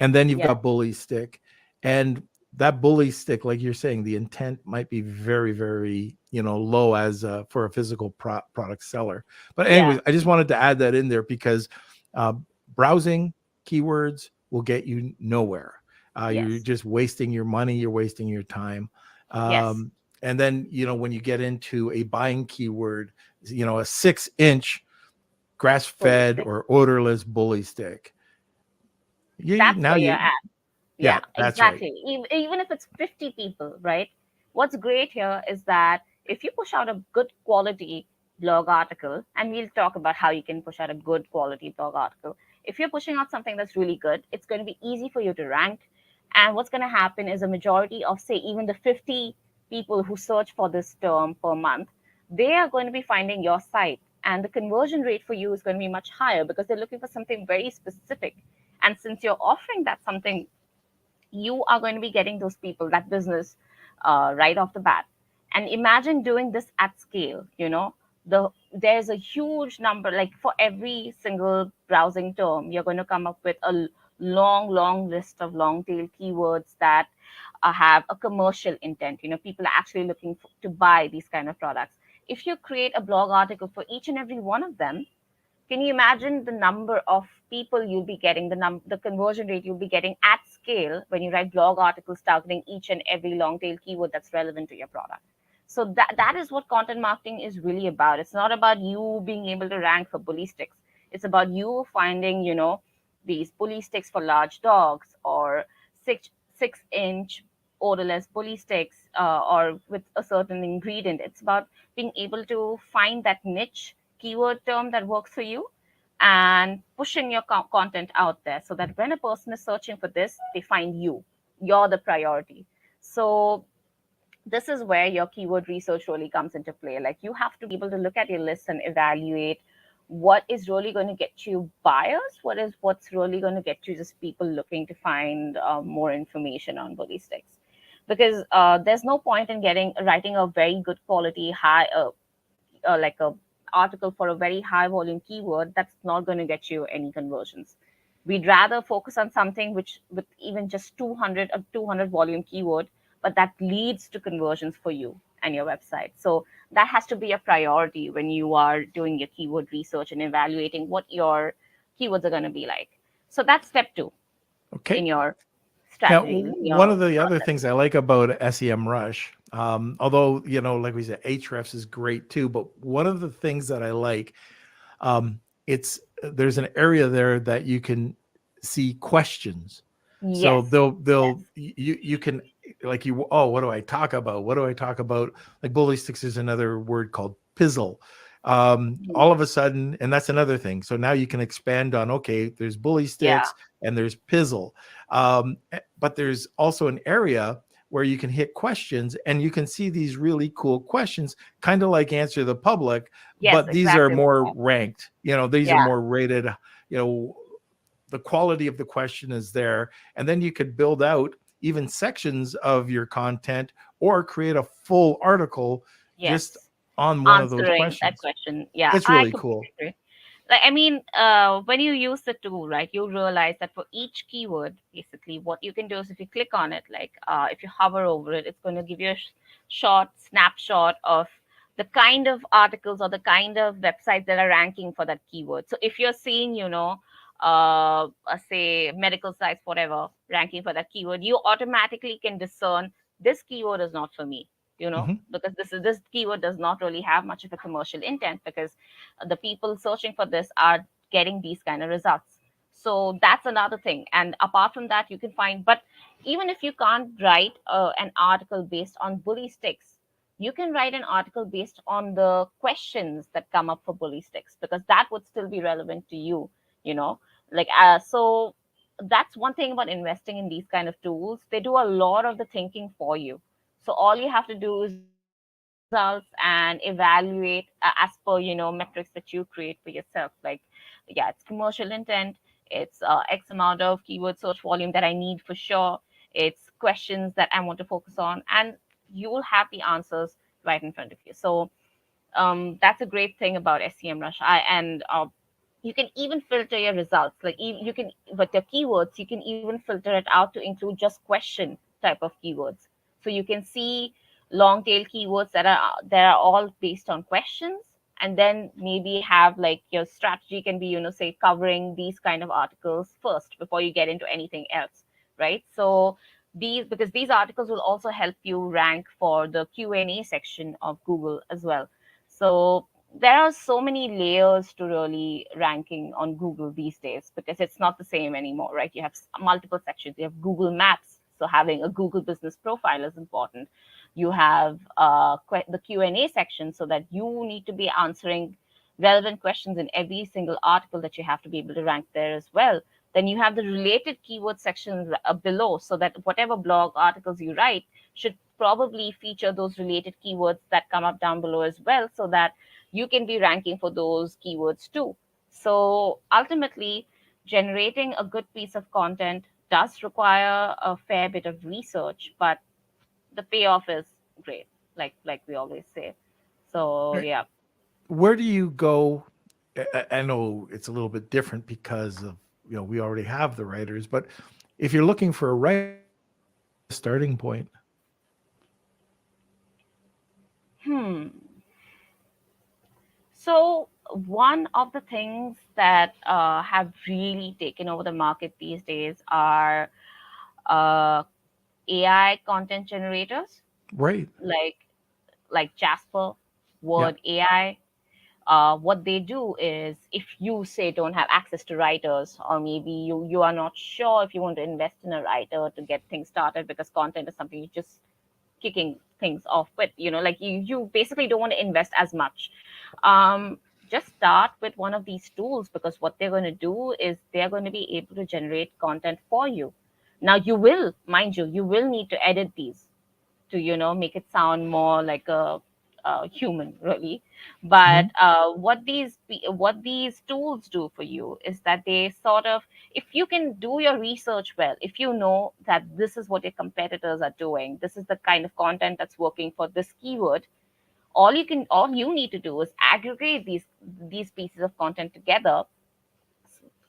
And then you've Yeah. got bully stick. And that bully stick, like you're saying, the intent might be very, very, low as for a physical product seller. But Yeah. anyways, I just wanted to add that in there because uh, browsing keywords will get you nowhere. You're Yes. just wasting your money, you're wasting your time. Yes. And then, when you get into a buying keyword, a 6-inch grass Bully fed stick. or odorless bully stick. That's Now where you're you, at. yeah, Yeah, that's right. exactly. Even if it's 50 people, right? What's great here is that if you push out a good quality blog article, and we'll talk about how you can push out a good quality blog article. If you're pushing out something that's really good, it's going to be easy for you to rank. And what's going to happen is a majority of, say, even the 50 people who search for this term per month, they are going to be finding your site. And the conversion rate for you is going to be much higher because they're looking for something very specific. And since you're offering that something, you are going to be getting those people, that business, right off the bat. And imagine doing this at scale, there's a huge number, like for every single browsing term you're going to come up with a long list of long tail keywords that have a commercial intent. People are actually looking to buy these kind of products. If you create a blog article for each and every one of them, can you imagine the number of people you'll be getting, the conversion rate you'll be getting at scale when you write blog articles targeting each and every long tail keyword that's relevant to your product? So that is what content marketing is really about. It's not about you being able to rank for bully sticks. It's about you finding, these bully sticks for large dogs, or 6-inch odorless bully sticks, or with a certain ingredient. It's about being able to find that niche keyword term that works for you and pushing your content out there so that when a person is searching for this, they find you. You're the priority. So this is where your keyword research really comes into play. Like, you have to be able to look at your list and evaluate what is really going to get you buyers, what's really going to get you just people looking to find more information on ballistics. Because there's no point in writing a very good quality high like a article for a very high volume keyword that's not going to get you any conversions. We'd rather focus on something which, with even just 200 volume keyword, but that leads to conversions for you and your website. So that has to be a priority when you are doing your keyword research and evaluating what your keywords are going to be like. So that's step 2 Okay. in your Now, strategy, in one your of the other process. things I like about SEMrush, although, like we said, Ahrefs is great too, but one of the things that I like, it's there's an area there that you can see questions. So Yes, yes, you can, like, what do I talk about? What do I talk about? Like, bully sticks is another word called pizzle. All of a sudden, and that's another thing. So now you can expand on, okay, there's bully yeah, sticks and there's pizzle. But there's also an area where you can hit questions and you can see these really cool questions, kind of like Answer the Public, yes, but these are exactly like more that. ranked. These are Yeah. more rated. You know, the quality of the question is there, and then you could build out even sections of your content or create a full article just Yes, on one of those answering that questions. question. Yeah, It's I really completely cool. agree. Like, I mean, when you use the tool, right, you realize that for each keyword, basically, what you can do is, if you click on it, like if you hover over it, it's going to give you a short snapshot of the kind of articles or the kind of websites that are ranking for that keyword. So if you're seeing, say medical sites, whatever, ranking for that keyword, you automatically can discern this keyword is not for me. Mhm. Because this keyword does not really have much of a commercial intent, because the people searching for this are getting these kind of results. So that's another thing. And apart from that, you can find, but even if you can't write an article based on bully sticks, you can write an article based on the questions that come up for bully sticks, because that would still be relevant to you. you know so that's one thing about investing in these kind of tools. They do a lot of the thinking for you. So all you have to do is look at the results and evaluate as per metrics that you create for yourself. Like, yeah, it's commercial intent, it's X amount of keyword search volume that I need for sure, it's questions that I want to focus on, and you will have the answers right in front of you. So that's a great thing about SEMrush. And you can even filter your results. Like, you can, with your keywords, you can even filter it out to include just question type of keywords. So you can see long tail keywords that are all based on questions, and then maybe have, like, your strategy can be, say, covering these kind of articles first before you get into anything else, right? So because these articles will also help you rank for the Q&A section of Google as well. So there are so many layers to really ranking on Google these days, because it's not the same anymore, right? You have multiple sections. You have Google Maps, so having a Google business profile is important. You have the Q&A section, so that you need to be answering relevant questions in every single article that you have to be able to rank there as well. Then you have the related keyword sections below, so that whatever blog articles you write should probably feature those related keywords that come up down below as well, so that you can be ranking for those keywords too. So ultimately, generating a good piece of content does require a fair bit of research, but the payoff is great, like we always say. So Right. yeah. where do you go? I know it's a little bit different because of, we already have the writers, but if you're looking for a writer, starting point. Hmm. So one of the things that have really taken over the market these days are uh, AI content generators, Right. like Jasper, Yeah. Word AI. What they do is, if you say don't have access to writers, or maybe you are not sure if you want to invest in a writer to get things started, because content is something you just kicking things off with, like you basically don't want to invest as much. Just start with one of these tools, because what they're going to do is they're going to be able to generate content for you. Now, you will, mind you will need to edit these to make it sound more like a human, really. But Mhm. what these tools do for you is that they sort of, if you can do your research well, if you know that this is what your competitors are doing, this is the kind of content that's working for this keyword, all you need to do is aggregate these pieces of content together,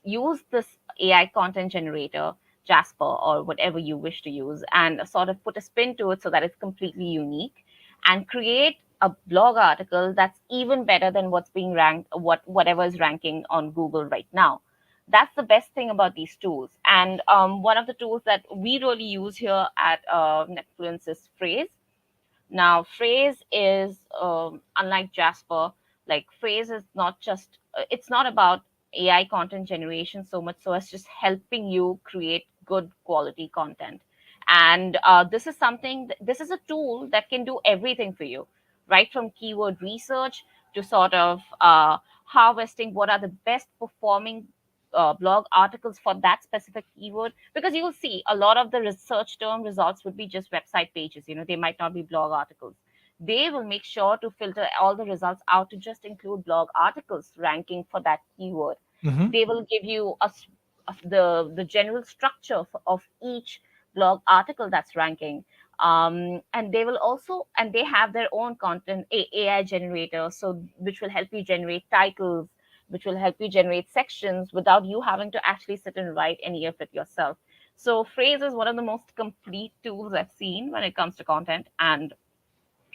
use this AI content generator, Jasper, or whatever you wish to use, and sort of put a spin to it so that it's completely unique, and create a blog article that's even better than what's being ranked, whatever is ranking on Google right now. That's the best thing about these tools. And one of the tools that we really use here at Nefluence is Phrase. Now, Phrase is, unlike Jasper, like Phrase is not just, it's not about AI content generation so much so as just helping you create good quality content. And this is a tool that can do everything for you, right from keyword research to sort of harvesting what are the best performing blog articles for that specific keyword, because you will see a lot of the research term results would be just website pages, they might not be blog articles. They will make sure to filter all the results out to just include blog articles ranking for that keyword. Mhm. They will give you the general structure of each blog article that's ranking. And they will also, and they have their own content AI generator, so which will help you generate titles, which will help you generate sections without you having to actually sit and write any of it yourself. So Phrase is one of the most complete tools I've seen when it comes to content, and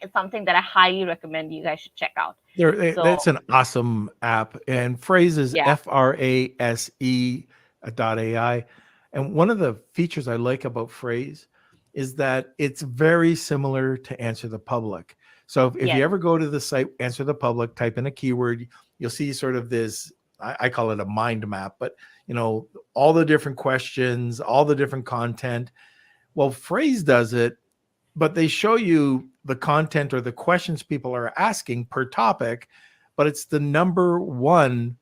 it's something that I highly recommend you guys should check out. That's So an awesome app, and Phrase is yeah, Frase .ai. And one of the features I like about Phrase is that it's very similar to Answer the Public. So if you yes, ever go to the site Answer the Public, type in a keyword, you'll see sort of this. I call it a mind map, but all the different questions, all the different content. Well, Phrase does it, but they show you the content or the questions people are asking per topic, but it's the number one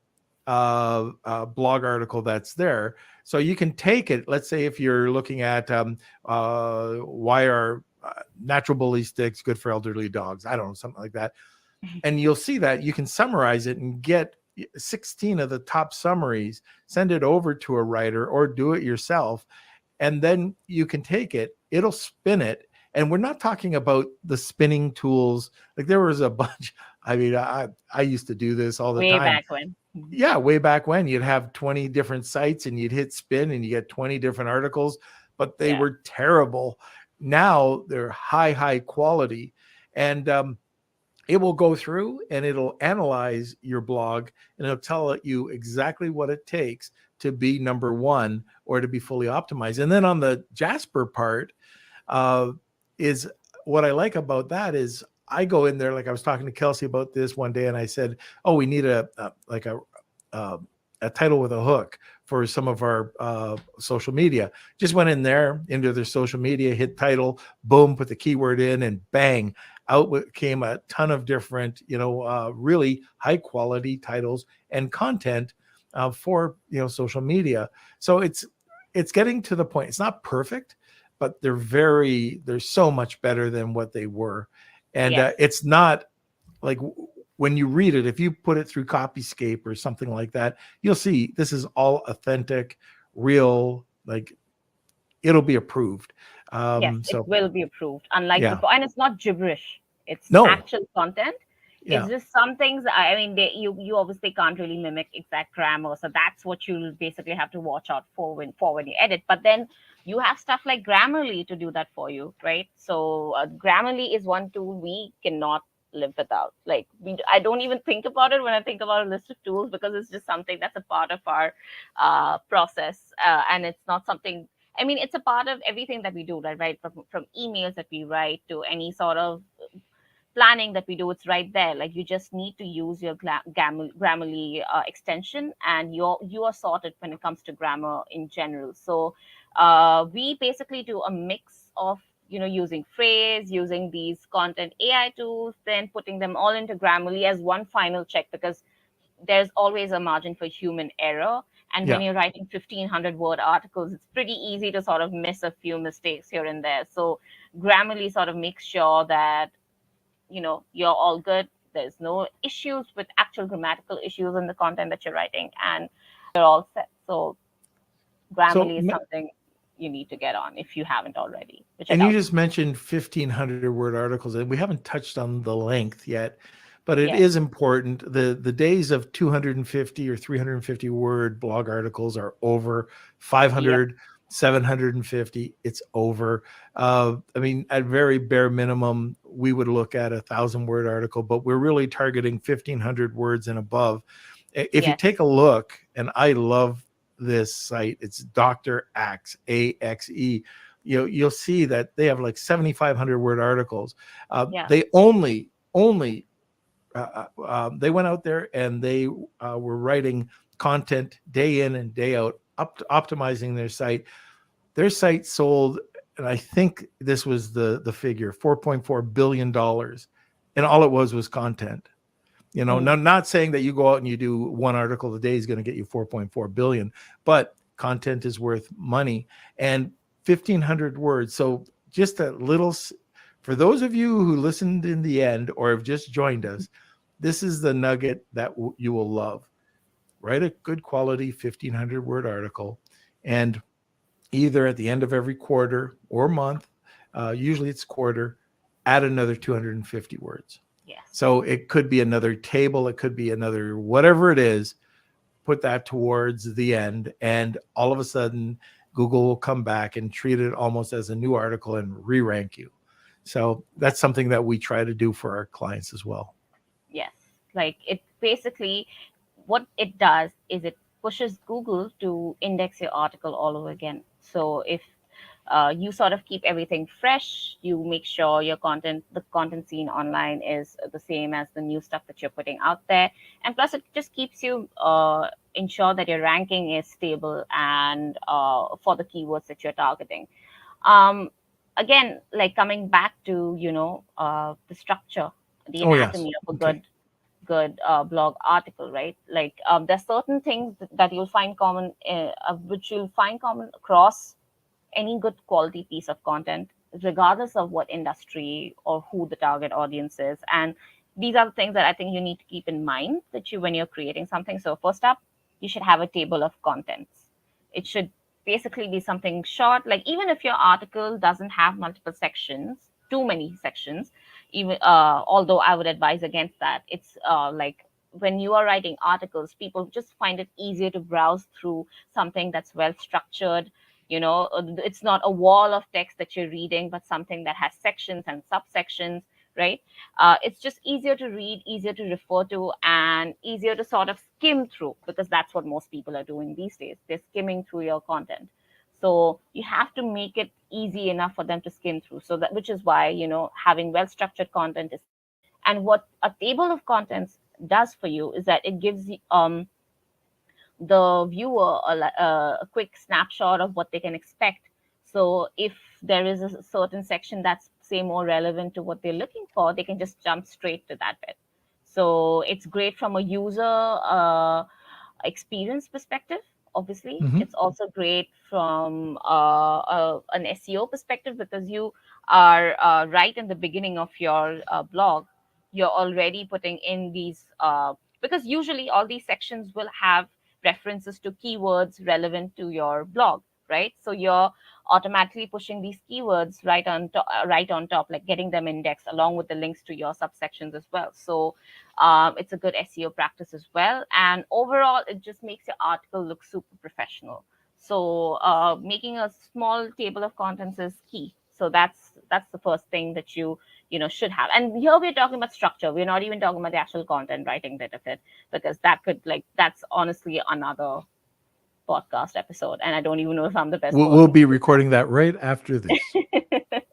blog article that's there. So you can take it. Let's say if you're looking at why are natural ballistics good for elderly dogs? I don't know, something like that. And you'll see that you can summarize it and get 16 of the top summaries, send it over to a writer or do it yourself, and then you can take it, it'll spin it. And we're not talking about the spinning tools. Like there was a bunch. I mean, I used to do this all the way time. back when. Mhm. Yeah, way back when you'd have 20 different sites and you'd hit spin and you get 20 different articles, but they Yeah. were terrible. Now they're high quality. And it will go through and it'll analyze your blog and it'll tell you exactly what it takes to be number one or to be fully optimized. And then on the Jasper part, uh, is what I like about that is I go in there, like I was talking to Kelsey about this one day, and I said, "Oh, we need uh, a title with a hook for some of our social media." Just went in there into their social media, hit title, boom, put the keyword in, and bang, out came a ton of different, really high quality titles and content for social media. So it's getting to the point. It's not perfect, but they're so much better than what they were. And Yes. it's not like when you read it, if you put it through Copyscape or something like that, you'll see this is all authentic, real, like it'll be approved. Yes, it So will be approved, unlike yeah, before. And it's not gibberish, it's no, actual content. Yeah. It's just some things. I mean, you obviously can't really mimic exact grammar, so that's what you'll basically have to watch out for when you edit. But then you have stuff like Grammarly to do that for you, right? So Grammarly is one tool we cannot live without. Like I don't even think about it when I think about a list of tools, because it's just something that's a part of our process, and it's not something. I mean, it's a part of everything that we do, right? Right, from emails that we write to any sort of planning that we do, it's right there. Like you just need to use your Grammarly extension, and you are sorted when it comes to grammar in general. So we basically do a mix of, using phrase, using these content AI tools, then putting them all into Grammarly as one final check, because there's always a margin for human error. And when Yeah. you're writing 1500 word articles, it's pretty easy to sort of miss a few mistakes here and there. So Grammarly sort of makes sure that you're all good. There's no issues with actual grammatical issues in the content that you're writing, and you're all set. So So, Grammarly is something you need to get on if you haven't already, which I and you doubt. just mentioned 1,500 word articles, and we haven't touched on the length yet, but it Yes, is important. The days of 250 or 350 word blog articles are over. yep, 500, 750, it's over. I mean, at very bare minimum, we would look at 1,000 word article, but we're really targeting 1,500 words and above. If you yes, take a look, and I love this site, it's Dr. Axe, AXE. You'll see that they have like 7,500 word articles. yeah, They only they went out there and they were writing content day in and day out, optimizing their site. Their site sold, and I think this was the figure, $4.4 billion, and all it was content. mm, Not saying that you go out and you do one article a day is going to get you 4.4 billion, but content is worth money, and 1,500 words. So just a little, for those of you who listened in the end or have just joined us, this is the nugget that you will love. Write a good quality 1,500 word article, and either at the end of every quarter or month, usually it's quarter, add another 250 words. yes. So it could be another table, it could be another whatever it is, put that towards the end, and all of a sudden Google will come back and treat it almost as a new article and re-rank you. So that's something that we try to do for our clients as well. Yes, like it basically, what it does is it pushes Google to index your article all over again. So if you sort of keep everything fresh, you make sure the content seen online is the same as the new stuff that you're putting out there. And plus, it just keeps you ensure that your ranking is stable and for the keywords that you're targeting. um, Again, like coming back to the structure, the Oh, yes. anatomy of a Okay. good blog article, right? Like there's certain things that you'll find common, which you'll find common across any good quality piece of content, regardless of what industry or who the target audience is. And these are the things that I think you need to keep in mind that when you're creating something. So first up, you should have a table of contents. It should basically be something short. Like even if your article doesn't have multiple sections, too many sections, even although I would advise against that. It's like when you are writing articles, people just find it easier to browse through something that's well structured. It's not a wall of text that you're reading, but something that has sections and subsections, right? It's just easier to read, easier to refer to, and easier to sort of skim through, because that's what most people are doing these days. They're skimming through your content. So you have to make it easy enough for them to skim through. So that, which is why, having well structured content is key. And what a table of contents does for you is that it gives you the viewer a quick snapshot of what they can expect. So if there is a certain section that's, say, more relevant to what they're looking for, they can just jump straight to that bit. So it's great from a user experience perspective. Obviously, Hmm. it's also great from an SEO perspective, because you are right in the beginning of your blog. You're already putting in these because usually all these sections will have references to keywords relevant to your blog, right? So you're automatically pushing these keywords right on top, like getting them indexed along with the links to your subsections as well. So it's a good SEO practice as well. And overall, it just makes your article look super professional. So making a small table of contents is key. So that's the first thing that you should have. And here we're talking about structure. We're not even talking about the actual content writing bit of it, because that's honestly another podcast episode, and I don't even know if I'm the best We'll person be to do recording that right after this. that.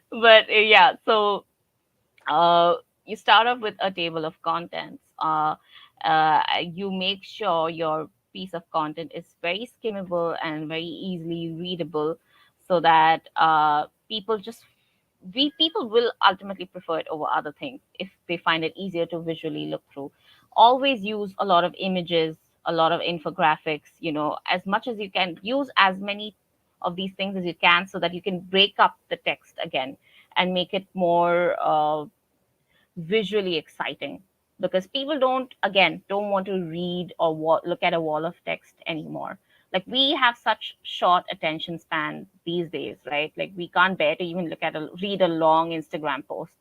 But yeah, so uh, you start off with a table of contents. You make sure your piece of content is very skimmable and very easily readable, so that people will ultimately prefer it over other things if they find it easier to visually look through. Always use a lot of images, a lot of infographics, as much as you can. Use as many of these things as you can, so that you can break up the text again and make it more visually exciting, because people don't want to read or look at a wall of text anymore. Like, we have such short attention span these days, right? Like, we can't bear to even read a long Instagram post.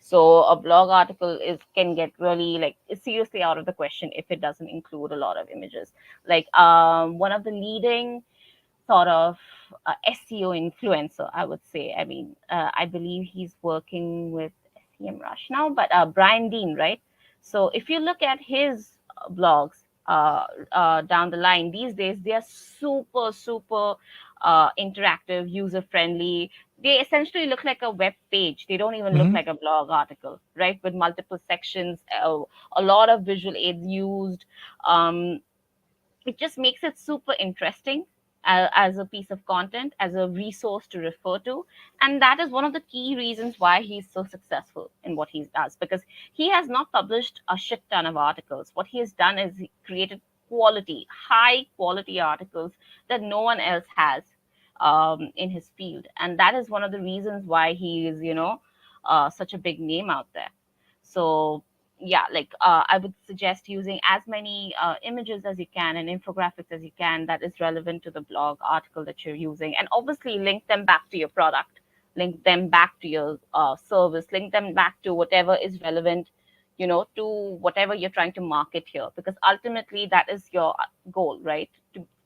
So a blog article is can get really, like, it's seriously out of the question if it doesn't include a lot of images. Like, one of the leading sort of SEO influencer, I would say. I mean, I believe he's working with SEM Rush now, but Brian Dean, right? So if you look at his blogs down the line, these days they are super, super interactive, user friendly. They essentially look like a web page. They don't even look Mhm. like a blog article, right? With multiple sections, a lot of visual aids used. Um, it just makes it super interesting as a piece of content, as a resource to refer to. And that is one of the key reasons why he's so successful in what he does, because he has not published a shit ton of articles. What he has done is he created high quality articles that no one else has in his field. And that is one of the reasons why he is, such a big name out there. So yeah, like, I would suggest using as many images as you can and infographics as you can that is relevant to the blog article that you're using, and obviously link them back to your product, link them back to your service, link them back to whatever is relevant, to whatever you're trying to market here, because ultimately that is your goal, right?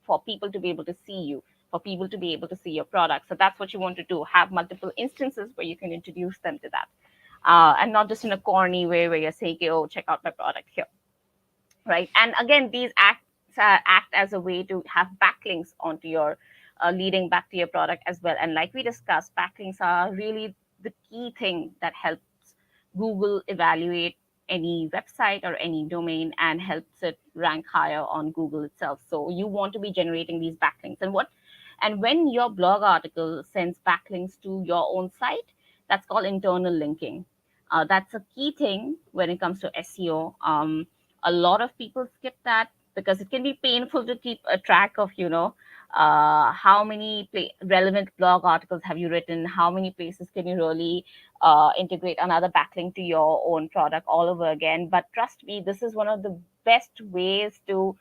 For people to be able to see you, for people to be able to see your product. So that's what you want to do, have multiple instances where you can introduce them to that, and not just in a corny way where you're saying, "Oh, check out my product here," right? And again, these act as a way to have backlinks onto your leading back to your product as well. And like we discussed, backlinks are really the key thing that helps Google evaluate any website or any domain and helps it rank higher on Google itself. So you want to be generating these backlinks. And when your blog article sends backlinks to your own site, that's called internal linking. That's a key thing when it comes to SEO. A lot of people skip that because it can be painful to keep a track of, how many relevant blog articles have you written, how many places can you really integrate another backlink to your own product all over again. But trust me, this is one of the best ways to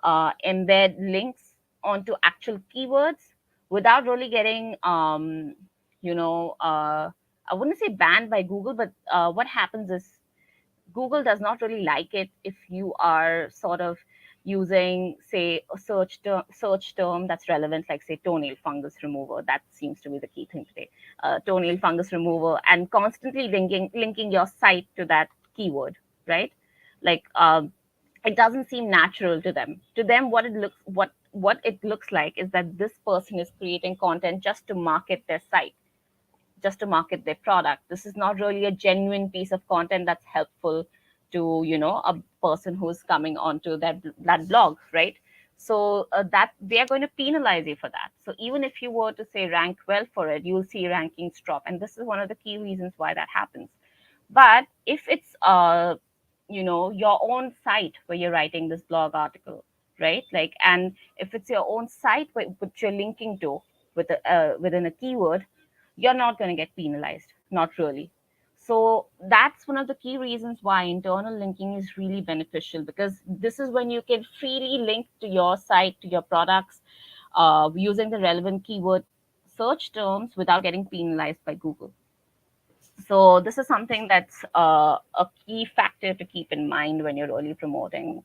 embed links onto actual keywords without really getting, you know, uh, I wouldn't say banned by Google, but what happens is Google does not really like it if you are sort of using, say, a search term that's relevant, like, say, toenail fungus remover. That seems to be the key thing today. Toenail fungus remover, and constantly linking your site to that keyword, right? Like, it doesn't seem natural to them. To them, what it looks like is that this person is creating content just to market their site, just to market their product. This is not really a genuine piece of content that's helpful to, a person who's coming onto that blog, right? So that they are going to penalize you for that. So even if you were to say rank well for it, you'll see rankings drop, and this is one of the key reasons why that happens. But if it's your own site where you're writing this blog article, right? Like, and if it's your own site which you're linking to within a keyword, you're not going to get penalized, not really. So that's one of the key reasons why internal linking is really beneficial, because this is when you can freely link to your site, to your products, using the relevant keyword search terms without getting penalized by Google. So this is something that's a key factor to keep in mind when you're really promoting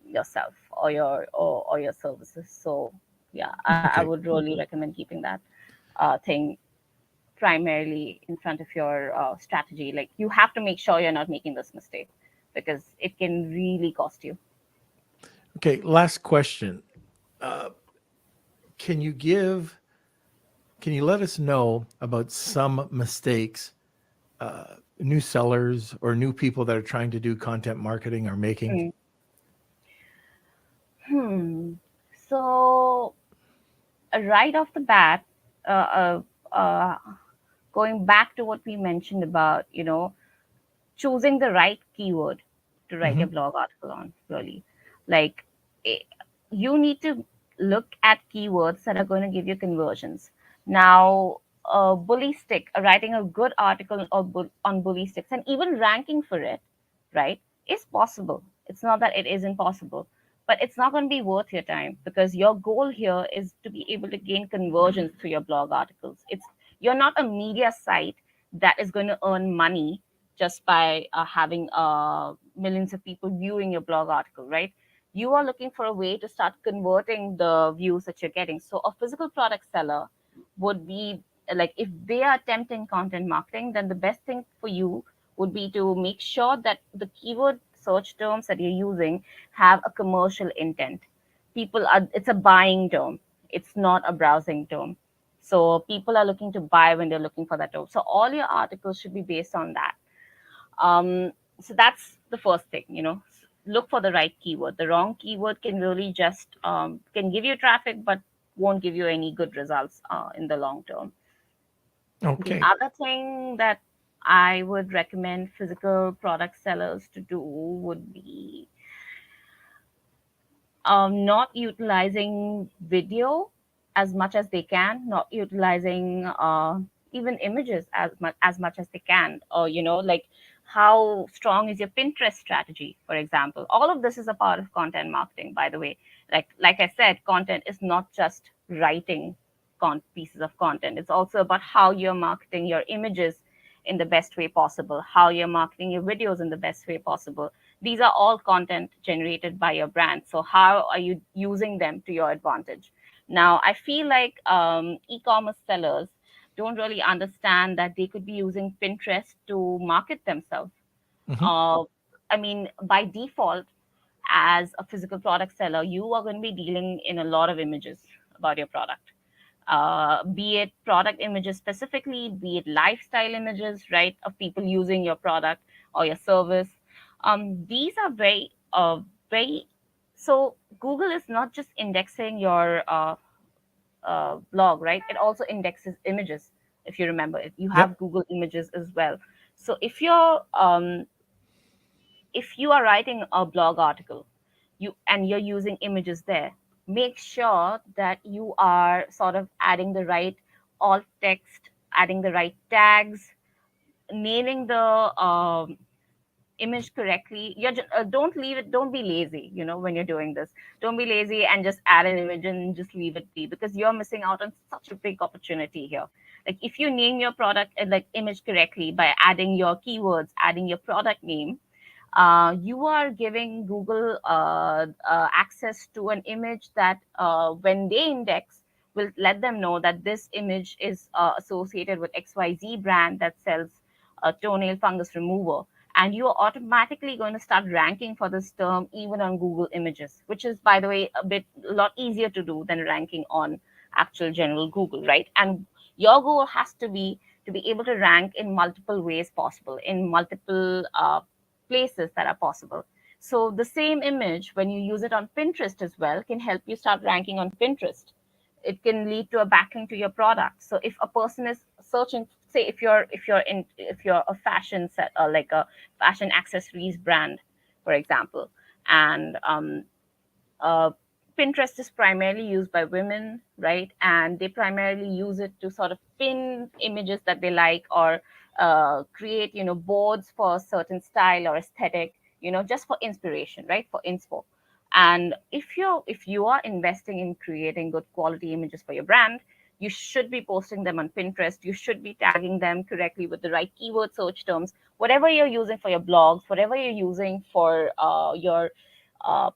yourself or your services. So yeah, I Okay. would really recommend keeping that thing primarily in front of your strategy. Like you have to make sure you're not making this mistake because it can really cost you. Okay. Last question. Uh, can you give? Can you let us know about some mistakes new sellers or new people that are trying to do content marketing are making? Mm. Hmm. So right off the bat, uh, uh, uh, going back to what we mentioned about, choosing the right keyword to write Hmm. your blog article on, really. Like, eh, you need to look at keywords that are going to give you conversions. Now, writing a good article on Ballistics and even ranking for it, right, is possible. It's not that it isn't possible, but it's not going to be worth your time because your goal here is to be able to gain conversions through your blog articles. You're not a media site that is going to earn money just by having millions of people viewing your blog article, right? You are looking for a way to start converting the views that you're getting. So a physical product seller would be like, if they are attempting content marketing, then the best thing for you would be to make sure that the keyword search terms that you're using have a commercial intent. It's a buying term. It's not a browsing term. So people are looking to buy when they're looking for that term. So all your articles should be based on that. So that's the first thing, look for the right keyword. The wrong keyword can really just can give you traffic but won't give you any good results in the long term. The Okay. other thing that I would recommend physical product sellers to do would be not utilizing video as much as they can, not utilizing even images as much as they can, or like, how strong is your Pinterest strategy, for example. All of this is a part of content marketing, by the way. Like I said, content is not just writing pieces of content. It's also about how you're marketing your images in the best way possible, how you're marketing your videos in the best way possible. These are all content generated by your brand. So how are you using them to your advantage? Now, I feel like e-commerce sellers don't really understand that they could be using Pinterest to market themselves. Hmm. uh, I mean, by default, as a physical product seller, you are going to be dealing in a lot of images about your product, be it product images specifically, be it lifestyle images, right, of people using your product or your service. These are very, so Google is not just indexing your blog, right? It also indexes images. If you remember, if you Yep. have Google Images as well. So if you are writing a blog article, you're using images there, make sure that you are sort of adding the right alt text, adding the right tags, naming the image correctly. Don't leave it, don't be lazy, when you're doing this. Don't be lazy and just add an image and just leave it be, because you're missing out on such a big opportunity here. Like, if you name your product like image correctly by adding your keywords, adding your product name, you are giving Google access to an image that, when they index, will let them know that this image is associated with XYZ brand that sells toenail fungus remover. And you are automatically going to start ranking for this term even on Google Images, which is, by the way, a lot easier to do than ranking on actual general Google, right? And your goal has to be able to rank in multiple ways possible, in multiple places that are possible. So the same image, when you use it on Pinterest as well, can help you start ranking on Pinterest. It can lead to a backlink to your product. So if a person is searching, say if you're a fashion set, or like a fashion accessories brand, for example, and uh, Pinterest is primarily used by women, right? And they primarily use it to sort of pin images that they like, or create, boards for a certain style or aesthetic, just for inspiration, right? For inspo. And if you are investing in creating good quality images for your brand, you should be posting them on Pinterest. You should be tagging them correctly with the right keyword search terms. Whatever you're using for your blogs, whatever you're using for your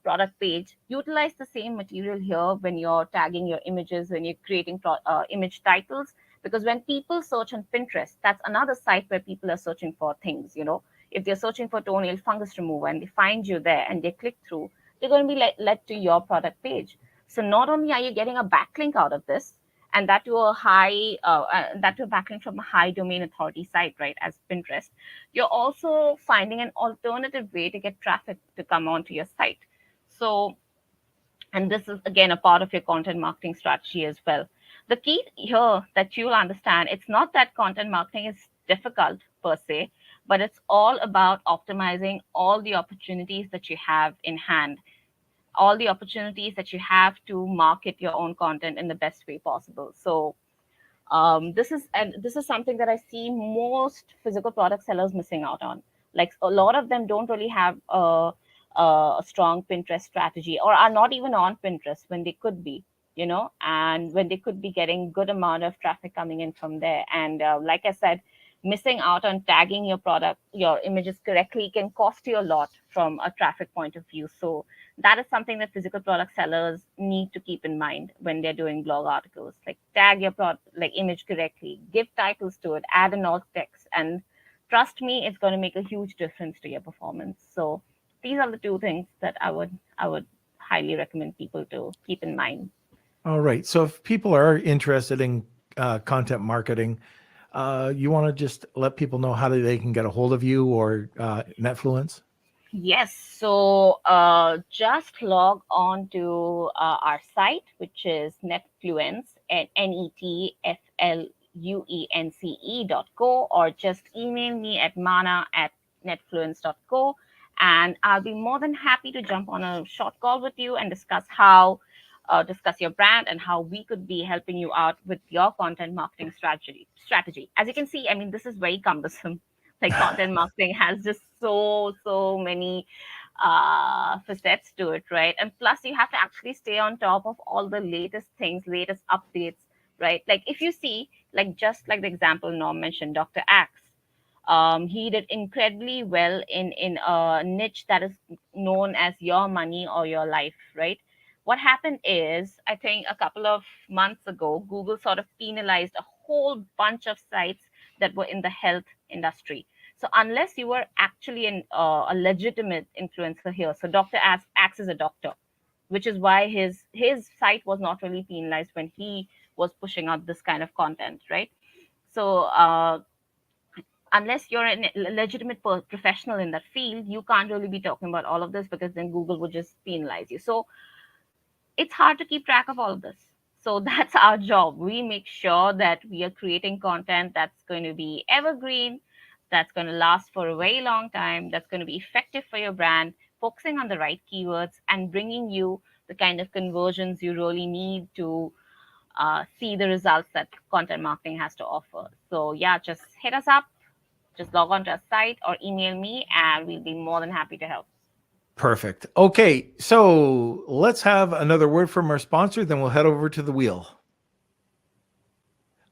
product page, utilize the same material here when you're tagging your images, when you're creating image titles. Because when people search on Pinterest, that's another site where people are searching for things. If they're searching for toenail fungus remover and they find you there and they click through, they're going to be led to your product page. So not only are you getting a backlink out of this, and that to a backlink from a high domain authority site, right, as Pinterest, you're also finding an alternative way to get traffic to come onto your site. So, and this is again a part of your content marketing strategy as well. The key here that you'll understand, it's not that content marketing is difficult per se, but it's all about optimizing all the opportunities that you have in hand, all the opportunities that you have to market your own content in the best way possible. So this is something that I see most physical product sellers missing out on. Like a lot of them don't really have a strong Pinterest strategy, or are not even on Pinterest when they could be, and when they could be getting good amount of traffic coming in from there. And like I said, missing out on tagging your images correctly can cost you a lot from a traffic point of view. So that is something that physical product sellers need to keep in mind when they're doing blog articles. Like tag your image correctly, give titles to it, add an alt text, and trust me, it's going to make a huge difference to your performance. So these are the two things that I would highly recommend people to keep in mind. All right. So if people are interested in content marketing, you want to just let people know how they can get a hold of you or Nefluence? Yes, so just log on to our site, which is Nefluence at netfluence.co, or just email me at mana@netfluence.co, and I'll be more than happy to jump on a short call with you and discuss your brand and how we could be helping you out with your content marketing strategy. As you can see, I mean, this is very cumbersome. Like content marketing has just so many facets to it, right? And plus you have to actually stay on top of all the latest things, latest updates, right? Like if you see, like just like the example Norm mentioned, Dr. Axe, he did incredibly well in a niche that is known as your money or your life, right? What happened is, I think a couple of months ago, Google sort of penalized a whole bunch of sites that were in the health industry. So unless you were actually a legitimate influencer here, so Dr. Axe is a doctor, which is why his site was not really penalized when he was pushing out this kind of content, right? So unless you're a legitimate professional in that field, you can't really be talking about all of this, because then Google would just penalize you. So it's hard to keep track of all of this. So that's our job. We make sure that we are creating content that's going to be evergreen, that's going to last for a very long time, that's going to be effective for your brand, focusing on the right keywords, and bringing you the kind of conversions you really need to see the results that content marketing has to offer. So yeah, just hit us up, just log on to our site or email me, and we'll be more than happy to help. Perfect. Okay, so let's have another word from our sponsor, then we'll head over to the wheel.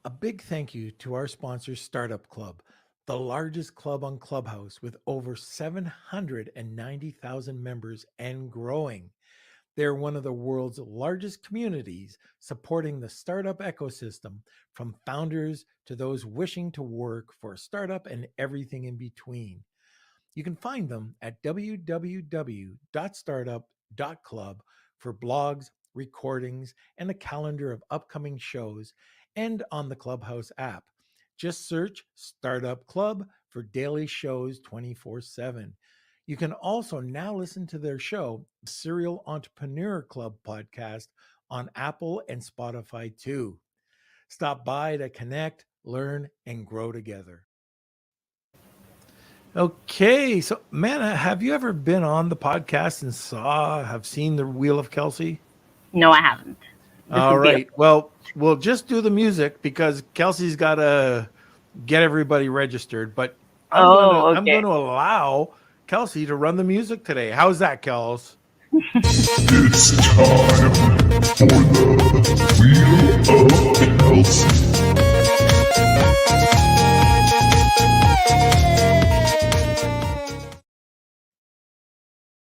A big thank you to our sponsor, Startup Club, the largest club on Clubhouse with over 790,000 members and growing. They're one of the world's largest communities supporting the startup ecosystem, from founders to those wishing to work for a startup and everything in between. You can find them at www.startup.club for blogs, recordings, and a calendar of upcoming shows, and on the Clubhouse app. Just search Startup Club for daily shows 24/7. You can also now listen to their show, Serial Entrepreneur Club podcast, on Apple and Spotify too. Stop by to connect, learn, and grow together. Okay, so Manna, have you ever been on the podcast and have seen the Wheel of Kelsey? No, I haven't. All right. Well, we'll just do the music because Kelsey's got to get everybody registered. But I'm going to allow Kelsey to run the music today. How's that, Kels? It's time for the Wheel of Kelsey.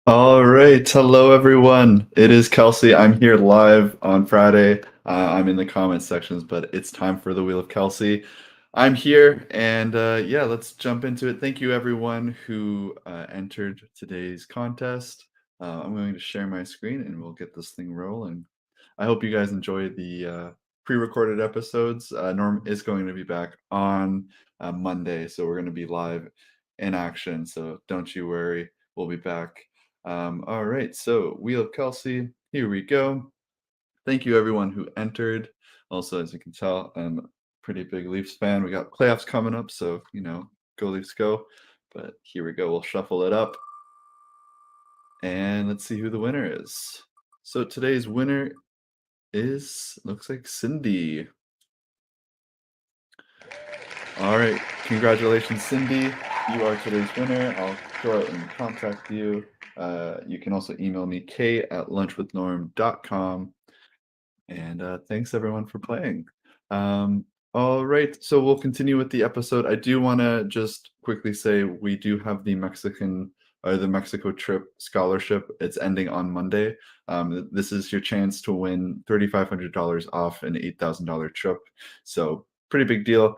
All right. Hello, everyone. It is Kelsey. I'm here live on Friday. I'm in the comments sections, but it's time for the Wheel of Kelsey. I'm here, and yeah, let's jump into it. Thank you, everyone who entered today's contest. I'm going to share my screen, and we'll get this thing rolling. I hope you guys enjoy the pre-recorded episodes. Norm is going to be back on Monday, so we're going to be live in action. So don't you worry, we'll be back. All right, so Wheel of Kelsey, here we go. Thank you everyone who entered. Also, as you can tell, I'm a pretty big Leafs fan. We got playoffs coming up, so go Leafs go. But here we go. We'll shuffle it up, and let's see who the winner is. So today's winner looks like Cindy. All right, congratulations, Cindy. You are today's winner. I'll go out and contact you. You can also email me, k@lunchwithnorm.com. And thanks everyone for playing. All right, so we'll continue with the episode. I do want to just quickly say we do have the Mexico trip scholarship. It's ending on Monday. This is your chance to win $3,500 off an $8,000 trip. So pretty big deal.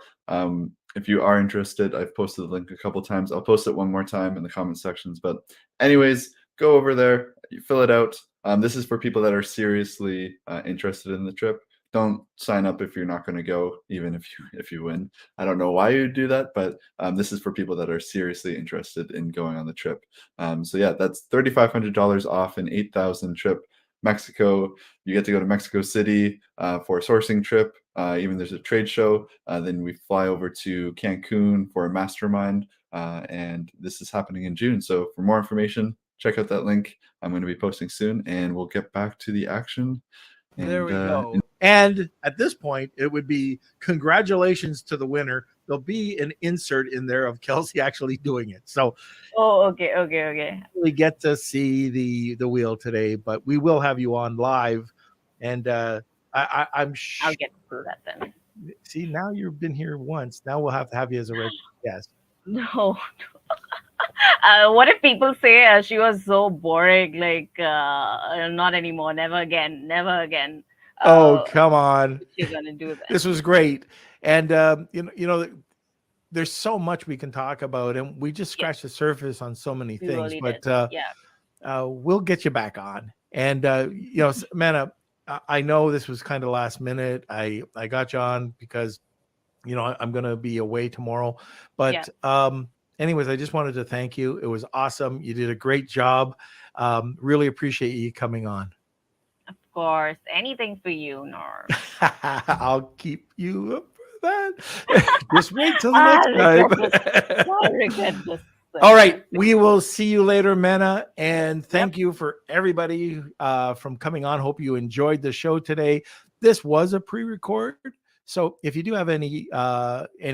If you are interested, I've posted the link a couple times. I'll post it one more time in the comment sections. But anyways, go over there, you fill it out. This is for people that are seriously interested in the trip. Don't sign up if you're not going to go, even if you win. I don't know why you do that, but this is for people that are seriously interested in going on the trip. So yeah, that's $3,500 off an $8,000 trip. Mexico, you get to go to Mexico City for a sourcing trip. Even there's a trade show. Then we fly over to Cancun for a mastermind. And this is happening in June. So for more information, check out that link. I'm going to be posting soon, and we'll get back to the action. And, there we go. And at this point, it would be congratulations to the winner. There'll be an insert in there of Kelsey actually doing it. So Okay. we get to see the wheel today, but we will have you on live. And I'm sure. I'll get through that then. See, now you've been here once. Now we'll have to have you as a regular guest. No. What if people say she was so boring? Like, not anymore. Never again. Oh, come on. You're gonna do that. This was great. And there's so much we can talk about, and we just scratched the surface on so many We things. really But did. we'll get you back on. And Mana, I know this was kind of last minute. I got you on because I'm going to be away tomorrow. But anyways, I just wanted to thank you. It was awesome. You did a great job. Really appreciate you coming on. Of course, anything for you, Norm. I'll keep you up for that. Just wait till the next time. I regret this. All right. We will see you later, Mana. And thank you for everybody from coming on. Hope you enjoyed the show today. This was a pre-record. So if you do have any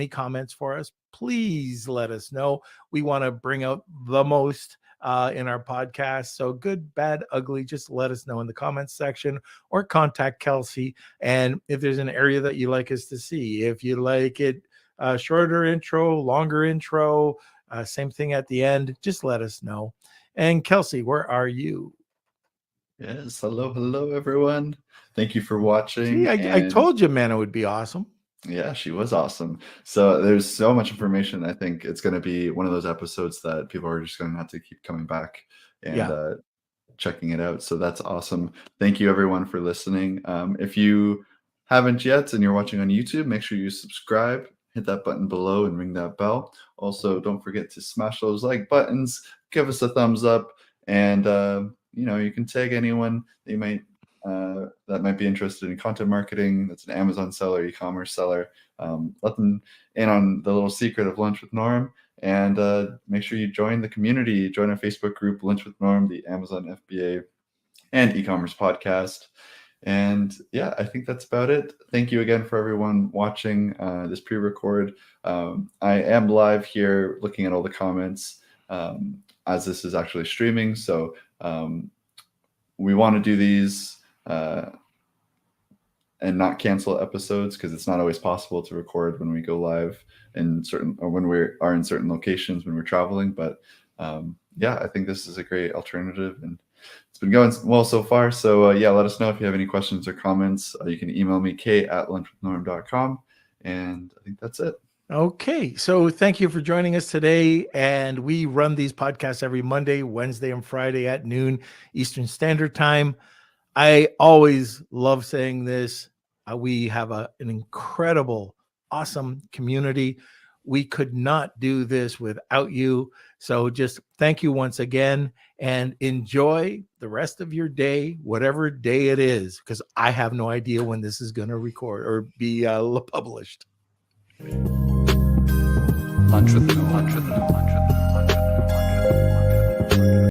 comments for us, please let us know. We want to bring out the most in our podcast. So good, bad, ugly, just let us know in the comments section or contact Kelsey. And if there's an area that you like us to see, if you like it shorter intro, longer intro, same thing at the end, just let us know. And Kelsey, where are you? Yes, hello everyone. Thank you for watching. See, I told you Mana would be awesome. Yeah, she was awesome. So there's so much information. I think it's going to be one of those episodes that people are just going to have to keep coming back and checking it out. So that's awesome. Thank you everyone for listening. If you haven't yet and you're watching on YouTube, make sure you subscribe, hit that button below and ring that bell. Also, don't forget to smash those like buttons, give us a thumbs up, and you can tag anyone that might be interested in content marketing. That's an Amazon seller, e-commerce seller. Let them in on the little secret of Lunch with Norm, and make sure you join the community. Join our Facebook group, Lunch with Norm, the Amazon FBA and e-commerce podcast. And yeah, I think that's about it. Thank you again for everyone watching this pre-record. I am live here looking at all the comments as this is actually streaming. So we want to do these and not cancel episodes, because it's not always possible to record when we go live in certain, or when we are in certain locations when we're traveling. But yeah, I think this is a great alternative, and it's been going well so far. So yeah, let us know if you have any questions or comments. You can email me, kate@lunchwithnorm.com. And I think that's it. Okay, so thank you for joining us today. And we run these podcasts every Monday, Wednesday, and Friday at noon Eastern Standard Time. I always love saying this. We have an incredible, awesome community. We could not do this without you. So just thank you once again, and enjoy the rest of your day, whatever day it is, because I have no idea when this is going to record or be published. Lunch with Norm.